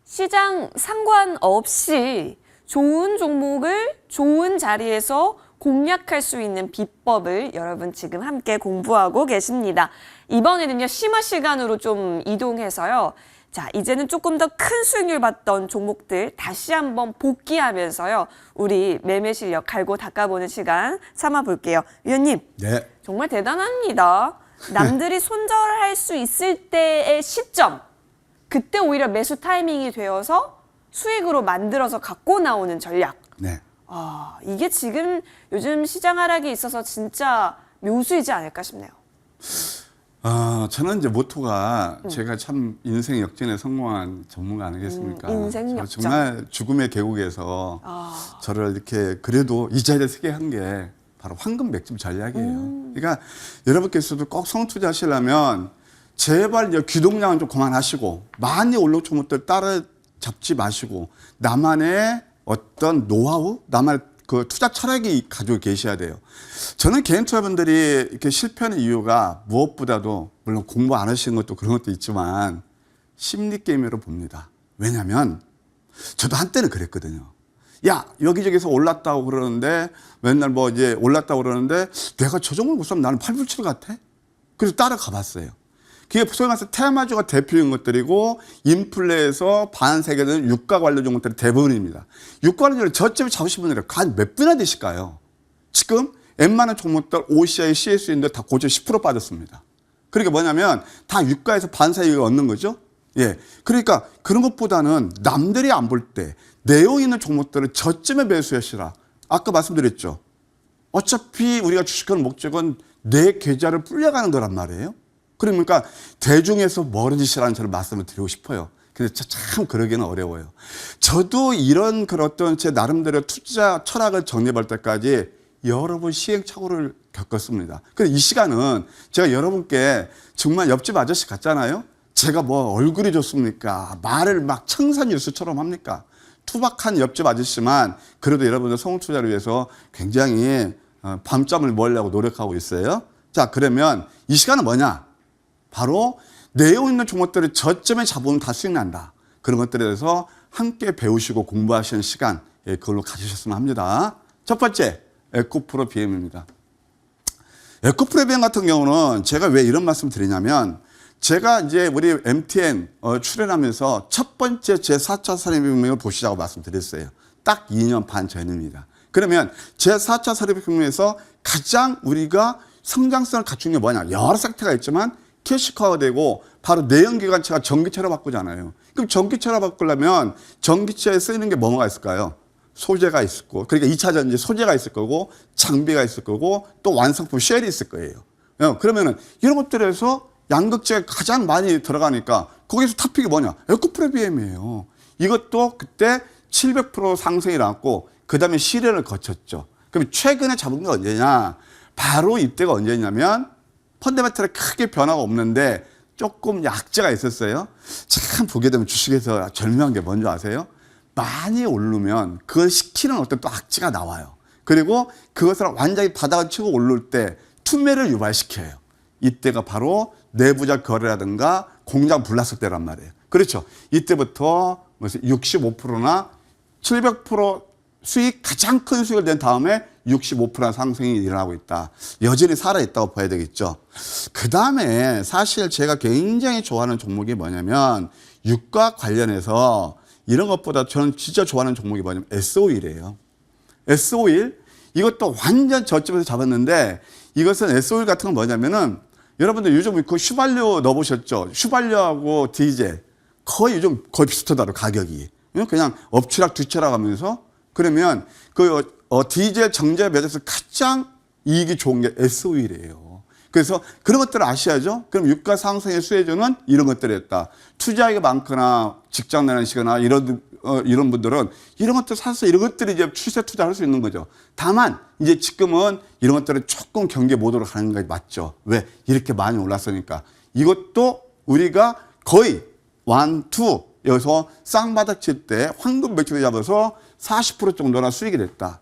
시장 상관없이 좋은 종목을 좋은 자리에서 공략할 수 있는 비법을 여러분 지금 함께 공부하고 계십니다. 이번에는요, 심화 시간으로 좀 이동해서요. 자, 이제는 조금 더 큰 수익률 봤던 종목들 다시 한번 복귀하면서요. 우리 매매 실력 갈고 닦아보는 시간 삼아볼게요. 위원님, 네. 정말 대단합니다. 남들이 손절할 수 있을 때의 시점. 그때 오히려 매수 타이밍이 되어서 수익으로 만들어서 갖고 나오는 전략. 네. 아, 이게 지금 요즘 시장 하락에 있어서 진짜 묘수이지 않을까 싶네요. 저는 이제 모토가 제가 참 인생 역전에 성공한 전문가 아니겠습니까? 인생 역전. 정말 죽음의 계곡에서 저를 이렇게 그래도 이 자리에 서게 한 게 바로 황금 맥점 전략이에요. 그러니까 여러분께서도 꼭 성투자 하시려면 제발 이제 귀동량은 좀 그만하시고 많이 올라온 종목들 따라잡지 마시고 나만의 어떤 노하우, 나만의 그 투자 철학이 가지고 계셔야 돼요. 저는 개인 투자분들이 이렇게 실패하는 이유가 무엇보다도 물론 공부 안 하시는 것도 그런 것도 있지만 심리 게임으로 봅니다. 왜냐하면 저도 한때는 그랬거든요. 야, 여기저기서 올랐다고 그러는데 맨날 뭐 이제 올랐다고 그러는데 내가 저 정도 못 사면 나는 8불7 같아? 그래서 따라가 봤어요. 그게 소위 말해서 테마주가 대표인 것들이고 인플레에서 반세계는 유가 관련 종목들이 대부분입니다. 유가 관련 저점을 잡으신 분들이 한 몇 분이나 되실까요? 지금 웬만한 종목들 OCI, CS인데 다 고점 10% 빠졌습니다. 그러니까 뭐냐면 다 유가에서 반사이익을 얻는 거죠. 예. 그러니까 그런 것보다는 남들이 안 볼 때 내용 있는 종목들을 저점에 매수하시라. 아까 말씀드렸죠. 어차피 우리가 주식하는 목적은 내 계좌를 불려가는 거란 말이에요. 그러니까 대중에서 멀어지시라는 저는 말씀을 드리고 싶어요. 근데 참 그러기는 어려워요. 저도 이런 그런 어떤 제 나름대로 투자 철학을 정립할 때까지 여러 번 시행착오를 겪었습니다. 근데 이 시간은 제가 여러분께 정말 옆집 아저씨 같잖아요. 제가 뭐 얼굴이 좋습니까? 말을 막 청산유수처럼 합니까? 투박한 옆집 아저씨만 그래도 여러분들 성투자를 위해서 굉장히 밤잠을 몰려고 노력하고 있어요. 자, 그러면 이 시간은 뭐냐? 바로 내용 있는 종목들을 저점에 잡으면 다 수익 난다. 그런 것들에 대해서 함께 배우시고 공부하시는 시간, 그걸로 가지셨으면 합니다. 첫 번째, 에코프로 BM입니다. 에코프로 BM 같은 경우는 제가 왜 이런 말씀 드리냐면 제가 이제 우리 MTN 출연하면서 첫 번째 제 4차 산업혁명을 보시자고 말씀드렸어요. 딱 2년 반 전입니다. 그러면 제4차 산업혁명에서 가장 우리가 성장성을 갖춘 게 뭐냐? 여러 섹터가 있지만 캐시카가 되고 바로 내연기관차가 전기차로 바꾸잖아요. 그럼 전기차로 바꾸려면 전기차에 쓰이는 게 뭐가 있을까요? 소재가 있을 거고, 그러니까 2차 전지 소재가 있을 거고, 장비가 있을 거고, 또 완성품 쉘이 있을 거예요. 그러면은 이런 것들에서 양극재가 가장 많이 들어가니까 거기서 탑픽이 뭐냐? 에코프로비엠이에요. 이것도 그때 700% 상승이 나왔고, 그 다음에 시련을 거쳤죠. 그럼 최근에 잡은 게 언제냐? 바로 이때가 언제냐면 펀더멘털에 크게 변화가 없는데 조금 약재가 있었어요. 참 보게 되면 주식에서 절묘한 게 뭔지 아세요? 많이 오르면 그걸 시키는 어떤 또 악재가 나와요. 그리고 그것을 완전히 바닥을 치고 오를 때 투매를 유발시켜요. 이때가 바로 내부자 거래라든가 공장 불났을 때란 말이에요. 그렇죠. 이때부터 65%나 700% 수익, 가장 큰 수익을 낸 다음에 65% 상승이 일어나고 있다. 여전히 살아있다고 봐야 되겠죠. 그 다음에 사실 제가 굉장히 좋아하는 종목이 뭐냐면 유가 관련해서 이런 것보다 저는 진짜 좋아하는 종목이 뭐냐면 S-오일이에요. S-오일, 이것도 완전 저점에서 잡았는데 이것은 S-오일 같은 건 뭐냐면은 여러분들 요즘 그 휘발유 넣어보셨죠? 휘발유하고 디젤. 거의 요즘 거의 비슷하더라고요, 가격이. 그냥 엎치락 뒤치락 하면서 그러면 그 디젤 정제 매장에서 가장 이익이 좋은 게 S-오일이에요. 그래서 그런 것들을 아셔야죠. 그럼 유가 상승의 수혜주는 이런 것들이었다. 투자하기가 많거나 직장 다니시거나 이런 분들은 이런 것들 사서 이런 것들이 이제 추세 투자할 수 있는 거죠. 다만 이제 지금은 이런 것들은 조금 경계 모드로 가는 게 맞죠. 왜? 이렇게 많이 올랐으니까. 이것도 우리가 거의 1, 2 여기서 쌍바닥 칠 때 황금 맥주를 잡아서 40% 정도나 수익이 됐다.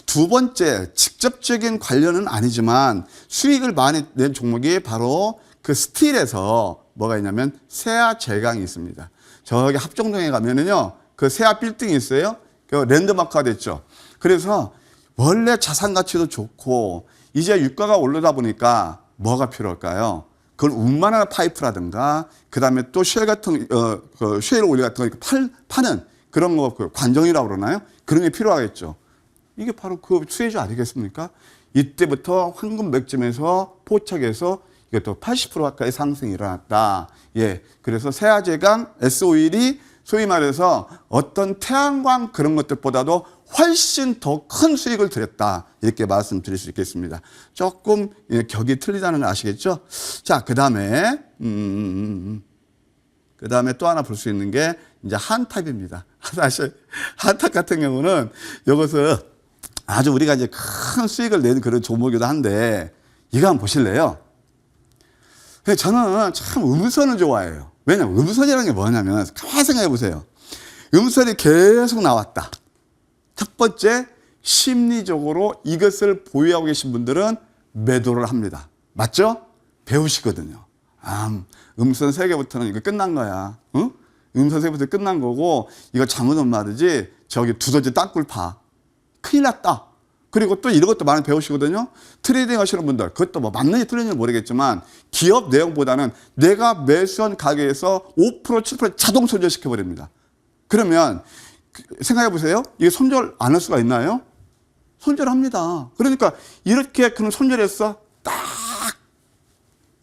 두 번째, 직접적인 관련은 아니지만 수익을 많이 낸 종목이 바로 그 스틸에서 뭐가 있냐면 세아 제강이 있습니다. 저기 합정동에 가면은요, 그 세아 빌딩이 있어요. 그 랜드마크가 됐죠. 그래서 원래 자산 가치도 좋고 이제 유가가 오르다 보니까 뭐가 필요할까요? 그걸 운만한 파이프라든가 그 다음에 또 쉘 같은 그 쉘 오일 같은 거 파는 그런 거 그 관정이라고 그러나요? 그런 게 필요하겠죠. 이게 바로 그 수혜주 아니겠습니까? 이때부터 황금 맥점에서 포착해서 이것도 80% 가까이 상승이 일어났다. 예. 그래서 세아제강 S-오일이 소위 말해서 어떤 태양광 그런 것들보다도 훨씬 더 큰 수익을 드렸다. 이렇게 말씀드릴 수 있겠습니다. 조금 격이 틀리다는 걸 아시겠죠? 자, 그 다음에 또 하나 볼 수 있는 게 이제 한탑입니다. 사실 한탑 같은 경우는 이것은 아주 우리가 이제 큰 수익을 내는 그런 종목이기도 한데 이거 한번 보실래요? 저는 참 음선을 좋아해요. 왜냐면 음선이라는 게 뭐냐면 가만히 생각해 보세요. 음선이 계속 나왔다. 첫 번째, 심리적으로 이것을 보유하고 계신 분들은 매도를 합니다. 맞죠? 배우시거든요. 음선 3개부터는 이거 끝난 거야. 응? 음선 3개부터 끝난 거고 이거 잘못은 말이지 저기 두더지 땅굴 파. 큰일 났다. 그리고 또 이런 것도 많이 배우시거든요. 트레이딩 하시는 분들, 그것도 뭐 맞는지 틀린지 모르겠지만 기업 내용보다는 내가 매수한 가격에서 5%, 7% 자동 손절시켜버립니다. 그러면 생각해 보세요. 이게 손절 안 할 수가 있나요? 손절합니다. 그러니까 이렇게 그런 손절해서 딱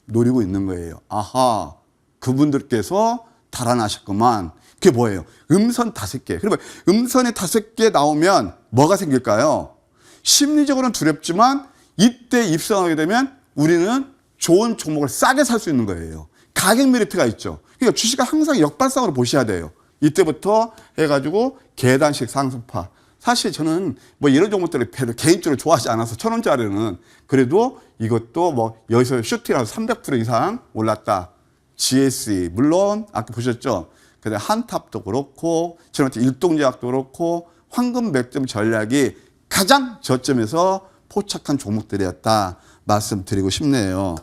노리고 있는 거예요. 아하, 그분들께서 달아나셨구만. 그게 뭐예요? 음선 5개. 그러면 음선이 5개 나오면 뭐가 생길까요? 심리적으로는 두렵지만 이때 입성하게 되면 우리는 좋은 종목을 싸게 살 수 있는 거예요. 가격 메리트가 있죠. 그러니까 주식을 항상 역발상으로 보셔야 돼요. 이때부터 해가지고 계단식 상승파. 사실 저는 뭐 이런 종목들을 개인적으로 좋아하지 않아서 1,000원짜리는 그래도 이것도 뭐 여기서 슈팅해서 300% 이상 올랐다. GSE 물론 아까 보셨죠? 그다음 한탑도 그렇고 지금 일동제약도 그렇고 황금 맥점 전략이 가장 저점에서 포착한 종목들이었다 말씀드리고 싶네요.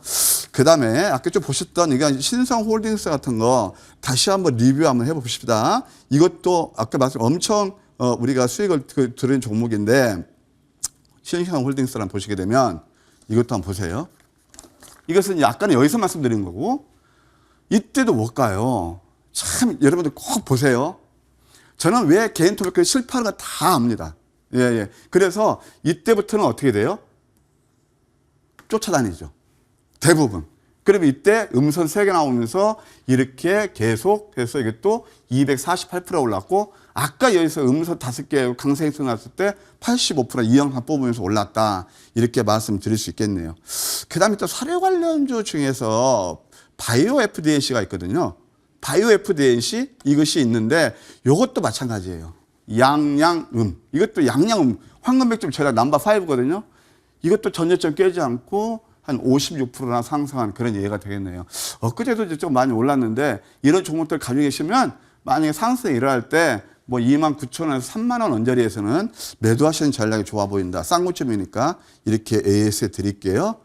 그 다음에 아까 좀 보셨던 이게 신성홀딩스 같은 거 다시 한번 리뷰 한번 해봅시다. 이것도 아까 말씀 엄청 우리가 수익을 들은 종목인데 신성홀딩스를 한번 보시게 되면 이것도 한번 보세요. 이것은 약간 여기서 말씀드린 거고 이때도 뭘까요? 참 여러분들 꼭 보세요. 저는 왜 개인 토픽이 실패하는 거 다 압니다. 예, 예. 그래서 이때부터는 어떻게 돼요? 쫓아다니죠. 대부분. 그러면 이때 음선 3개 나오면서 이렇게 계속 해서 이게 또 248% 올랐고, 아까 여기서 음선 5개 강세행성 났을 때 85% 이영상 뽑으면서 올랐다. 이렇게 말씀드릴 수 있겠네요. 그 다음에 또 사료 관련주 중에서 바이오 FDNC가 있거든요. 바이오 FDNC 이것이 있는데 이것도 마찬가지예요. 양양음. 이것도 양양음. 황금백점 제가 넘버 5거든요. 이것도 전저점 깨지 않고 한 56%나 상승한 그런 예가 되겠네요. 엊그제도 좀 많이 올랐는데 이런 종목들 가지고 계시면 만약에 상승이 일어날 때 뭐 29,000원에서 3만 원 언저리에서는 매도하시는 전략이 좋아 보인다. 싼 고점이니까 이렇게 AS에 드릴게요.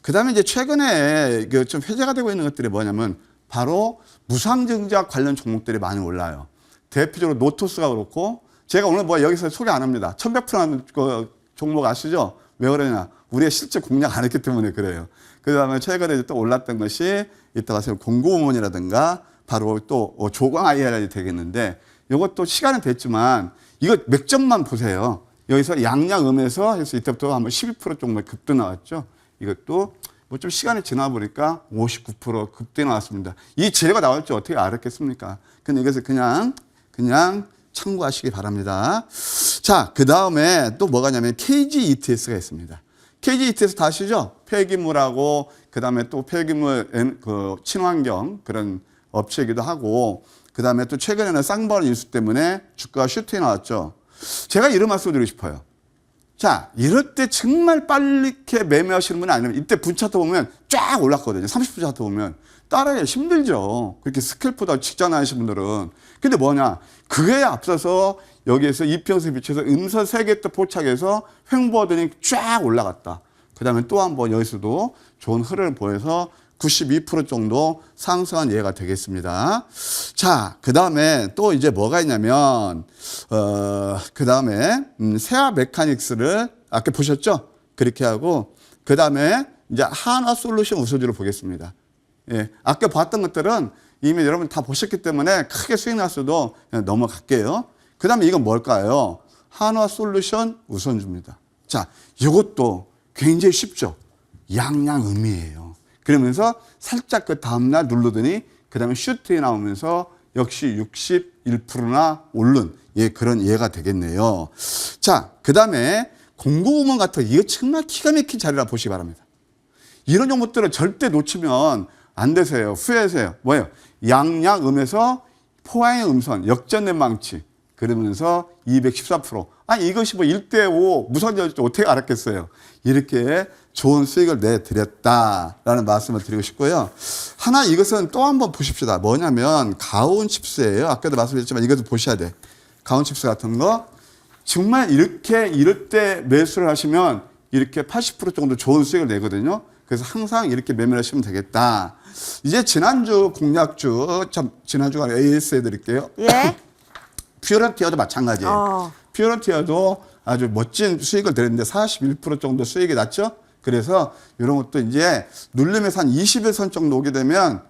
그 다음에 이제 최근에 좀 회자가 되고 있는 것들이 뭐냐면 바로 무상증자 관련 종목들이 많이 올라요. 대표적으로 노토스가 그렇고, 제가 오늘 뭐 여기서 소개 안 합니다. 1100%라는 그 종목 아시죠? 왜 그러냐? 우리가 실제 공략 안 했기 때문에 그래요. 그 다음에 최근에 또 올랐던 것이 이따가 공고음원이라든가 바로 또 조광 IR이 되겠는데, 이것도 시간은 됐지만 이거 맥점만 보세요. 여기서 양양음에서 해서 이때부터 한번 12% 정도 급등 나왔죠. 이것도 뭐 좀 시간이 지나 보니까 59% 급등 나왔습니다. 이 재료가 나올 줄 어떻게 알았겠습니까? 근데 이것을 그냥 참고하시기 바랍니다. 자, 그 다음에 또 뭐가냐면 KG ETS가 있습니다. KG ETS 다 아시죠? 폐기물하고 그 다음에 또 폐기물 그 친환경 그런 업체이기도 하고, 그 다음에 또 최근에는 쌍방울 인수 때문에 주가가 슈팅이 나왔죠. 제가 이런 말씀 드리고 싶어요. 자, 이럴 때 정말 빨리 이렇게 매매하시는 분이 아니면 이때 분차트 보면 쫙 올랐거든요. 30분 차트 보면. 따라하기 힘들죠. 그렇게 스캘프다 직장 다니시는 분들은. 근데 뭐냐. 그에 앞서서 여기에서 이평선에 비춰서 음선 3개 또 포착해서 횡보하더니 쫙 올라갔다. 그 다음에 또 한 번 여기서도 좋은 흐름을 보여서 92% 정도 상승한 예가 되겠습니다. 자, 그 다음에 또 이제 뭐가 있냐면, 그 다음에, 세아 메카닉스를 아까 보셨죠? 그렇게 하고, 그 다음에 이제 한화 솔루션 우수주를 보겠습니다. 예. 아까 봤던 것들은 이미 여러분 다 보셨기 때문에 크게 수익 났어도 그냥 넘어갈게요. 그 다음에 이건 뭘까요? 한화 솔루션 우선주입니다. 자, 이것도 굉장히 쉽죠? 양양음이에요. 그러면서 살짝 그 다음날 누르더니 그 다음에 슈트에 나오면서 역시 61%나 오른 그런 예가 되겠네요. 자, 그 다음에 공고음원 같은 이거 정말 기가 막힌 자리라 보시기 바랍니다. 이런 종목들을 절대 놓치면 안 되세요. 후회하세요. 뭐예요? 양양음에서 포항의 음선, 역전된 망치. 그러면서 214%. 아니, 이것이 뭐 1대5 무선전지 어떻게 알았겠어요? 이렇게 좋은 수익을 내드렸다라는 말씀을 드리고 싶고요. 하나 이것은 또 한번 보십시다. 뭐냐면 가온칩스예요. 아까도 말씀드렸지만 이것도 보셔야 돼. 가온칩스 같은 거. 정말 이렇게 이럴 때 매수를 하시면 이렇게 80% 정도 좋은 수익을 내거든요. 그래서 항상 이렇게 매매를 하시면 되겠다. 이제 지난주 공략주, 지난주가 AS 해드릴게요. 예. 퓨런티어도 마찬가지예요. 퓨런티어도 아주 멋진 수익을 내는데 41% 정도 수익이 났죠. 그래서 이런 것도 이제 누르면서 한 20일선 정도 오게 되면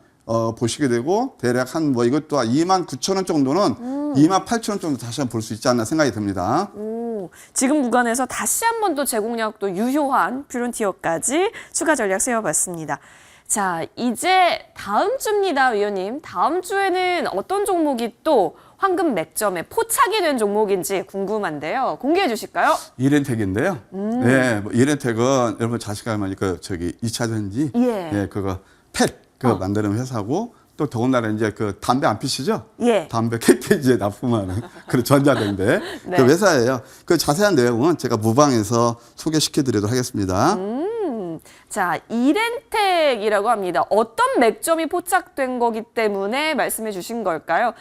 보시게 되고, 대략 한 뭐 이것도 29,000원 정도는 28,000원 정도 다시 한번 볼 수 있지 않나 생각이 듭니다. 오, 지금 구간에서 다시 한 번 더 제공량도 유효한 퓨런티어까지 추가 전략 세워봤습니다. 자, 이제 다음 주입니다, 위원님. 다음 주에는 어떤 종목이 또 황금 맥점에 포착이 된 종목인지 궁금한데요. 공개해 주실까요? 이렌텍인데요. 네, 뭐 이렌텍은 여러분 자식하면 저기 2차전지, 예. 그거 펫 만드는 회사고, 또 더군다나 이제 그 담배 안 피시죠? 예. 담배 캔테이지에 납품하는 그런 전자담배 네. 그 회사예요. 그 자세한 내용은 제가 무방에서 소개시켜드리도록 하겠습니다. 자, 이렌텍이라고 합니다. 어떤 맥점이 포착된 거기 때문에 말씀해 주신 걸까요?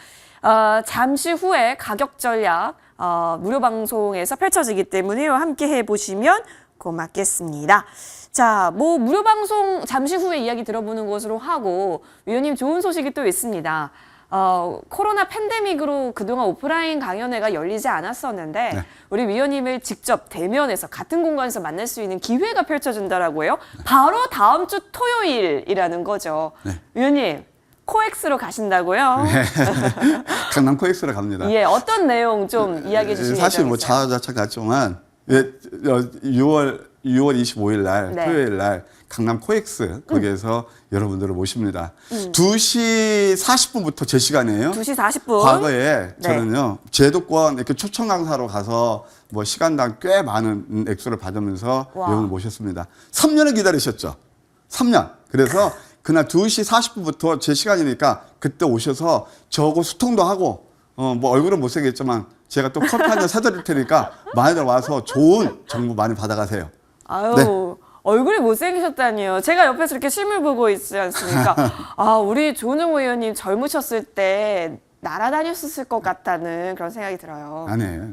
잠시 후에 가격 전략 무료 방송에서 펼쳐지기 때문에요. 함께 해보시면 고맙겠습니다. 자, 뭐 무료 방송 잠시 후에 이야기 들어보는 것으로 하고, 위원님 좋은 소식이 또 있습니다. 코로나 팬데믹으로 그동안 오프라인 강연회가 열리지 않았었는데 네. 우리 위원님을 직접 대면에서 같은 공간에서 만날 수 있는 기회가 펼쳐진다라고 해요. 바로 다음 주 토요일이라는 거죠. 네. 위원님, 코엑스로 가신다고요? 강남 코엑스로 갑니다. 예, 어떤 내용 좀 이야기해 주시면 사실 뭐 자자차 같지만 6월 25일 날 네. 토요일 날 강남 코엑스 거기에서 여러분들을 모십니다. 2시 40분부터 제 시간이에요. 2시 40분. 과거에 네. 저는요 제도권 이렇게 초청 강사로 가서 뭐 시간당 꽤 많은 액수를 받으면서 와. 여러분 모셨습니다. 3년을 기다리셨죠. 3년. 그래서 그날 2시 40분부터 제 시간이니까 그때 오셔서 저하고 소통도 하고 뭐 얼굴은 못생겼지만 제가 또 커피 한 잔 사드릴 테니까 많이들 와서 좋은 정보 많이 받아가세요. 아유, 네. 얼굴이 못생기셨다니요. 제가 옆에서 이렇게 실물 보고 있지 않습니까? 아, 우리 조은정 의원님 젊으셨을 때 날아다녔을 것 같다는 그런 생각이 들어요. 아니에요.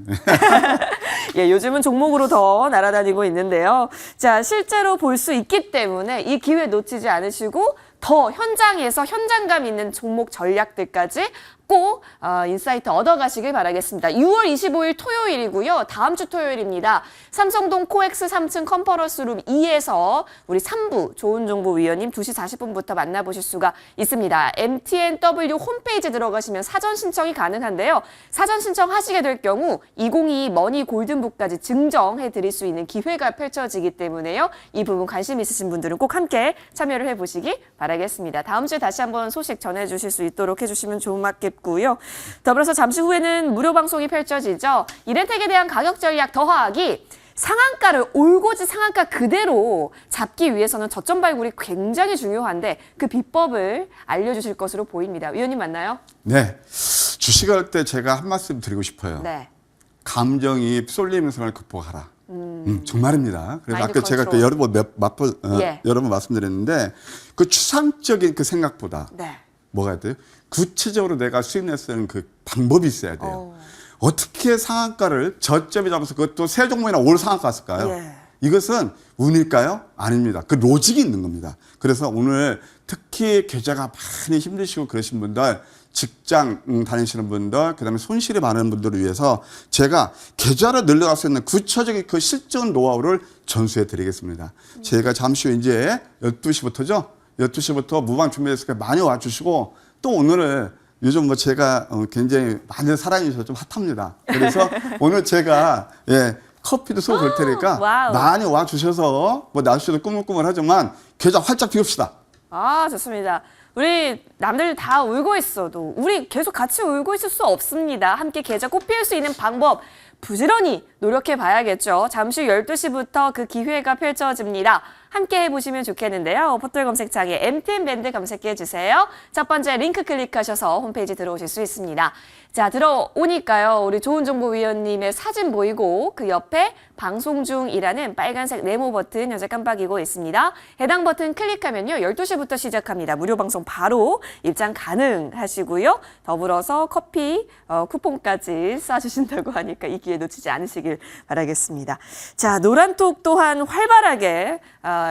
예, 요즘은 종목으로 더 날아다니고 있는데요. 자, 실제로 볼 수 있기 때문에 이 기회 놓치지 않으시고 더 현장에서 현장감 있는 종목 전략들까지 꼭 인사이트 얻어가시길 바라겠습니다. 6월 25일 토요일이고요. 다음 주 토요일입니다. 삼성동 코엑스 3층 컨퍼런스룸 2에서 우리 3부 조은정보위원님 2시 40분부터 만나보실 수가 있습니다. MTNW 홈페이지 들어가시면 사전 신청이 가능한데요. 사전 신청하시게 될 경우 2022 머니 골든북까지 증정해 드릴 수 있는 기회가 펼쳐지기 때문에요. 이 부분 관심 있으신 분들은 꼭 함께 참여를 해보시기 바라겠습니다. 다음 주에 다시 한번 소식 전해주실 수 있도록 해주시면 좋겠고요. 더불어서 잠시 후에는 무료 방송이 펼쳐지죠. 이렌텍에 대한 가격 전략 더하기 상한가를 올고지 상한가 그대로 잡기 위해서는 저점 발굴이 굉장히 중요한데 그 비법을 알려주실 것으로 보입니다. 위원님 맞나요? 네. 주식할 때 제가 한 말씀 드리고 싶어요. 네. 감정이 쏠리는 순간을 극복하라. 정말입니다. 그래서 마인드 아까 제가 컨트롤. 여러 번 예. 여러 번 말씀드렸는데 그 추상적인 그 생각보다 네. 뭐가 돼요? 구체적으로 내가 수익 낼수있는 그 방법이 있어야 돼요. 어떻게 상한가를 저점에 잡아서 그것도 세 종목이나 올 상한가 갔을까요? 예. 이것은 운일까요? 아닙니다. 그 로직이 있는 겁니다. 그래서 오늘 특히 계좌가 많이 힘드시고 그러신 분들, 직장 다니시는 분들, 그다음에 손실이 많은 분들을 위해서 제가 계좌를 늘려갈 수 있는 구체적인 그 실전 노하우를 전수해 드리겠습니다. 제가 잠시 후 이제 12시부터죠? 12시부터 무방 준비됐으니까 많이 와주시고 또 오늘은 요즘 뭐 제가 굉장히 많은 사랑해 주셔서 좀 핫합니다. 그래서 오늘 제가 커피도 쏘고 그럴 테니까 와우. 많이 와주셔서 뭐 날씨도 꾸물꾸물하지만 계좌 활짝 비웁시다. 아, 좋습니다. 우리 남들 다 울고 있어도 우리 계속 같이 울고 있을 수 없습니다. 함께 계좌 꽃 피울 수 있는 방법 부지런히 노력해 봐야겠죠. 잠시 후 12시부터 그 기회가 펼쳐집니다. 함께 해보시면 좋겠는데요. 포털 검색창에 MTN 밴드 검색해 주세요. 첫 번째 링크 클릭하셔서 홈페이지 들어오실 수 있습니다. 자, 들어오니까요. 우리 조은정보위원님의 사진 보이고 그 옆에 방송 중이라는 빨간색 네모 버튼 현재 깜빡이고 있습니다. 해당 버튼 클릭하면요. 12시부터 시작합니다. 무료 방송 바로 입장 가능하시고요. 더불어서 커피 쿠폰까지 쏴주신다고 하니까 이 기회 놓치지 않으시길 바라겠습니다. 자, 노란톡 또한 활발하게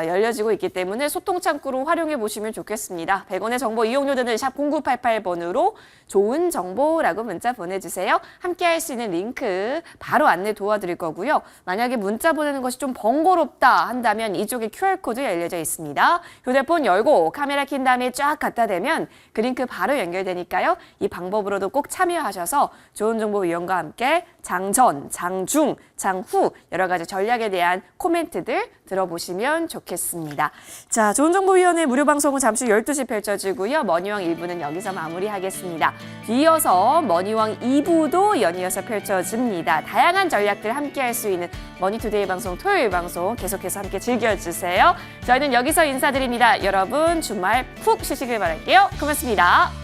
열려지고 있기 때문에 소통 창구로 활용해 보시면 좋겠습니다. 100원의 정보 이용료들은 샵 0988번으로 좋은 정보라고 문자 보내주세요. 함께 할 수 있는 링크 바로 안내 도와드릴 거고요. 만약에 문자 보내는 것이 좀 번거롭다 한다면 이쪽에 QR코드 열려져 있습니다. 휴대폰 열고 카메라 킨 다음에 쫙 갖다 대면 그 링크 바로 연결되니까요. 이 방법으로도 꼭 참여하셔서 좋은 정보 위원과 함께 장전, 장중, 장후 여러 가지 전략에 대한 코멘트들 들어보시면 좋겠습니다. 자, 좋은정보위원회 무료 방송은 잠시 후 12시 펼쳐지고요. 머니왕 1부는 여기서 마무리하겠습니다. 뒤이어서 머니왕 2부도 연이어서 펼쳐집니다. 다양한 전략들 함께 할 수 있는 머니투데이 방송 토요일 방송 계속해서 함께 즐겨주세요. 저희는 여기서 인사드립니다. 여러분 주말 푹 쉬시길 바랄게요. 고맙습니다.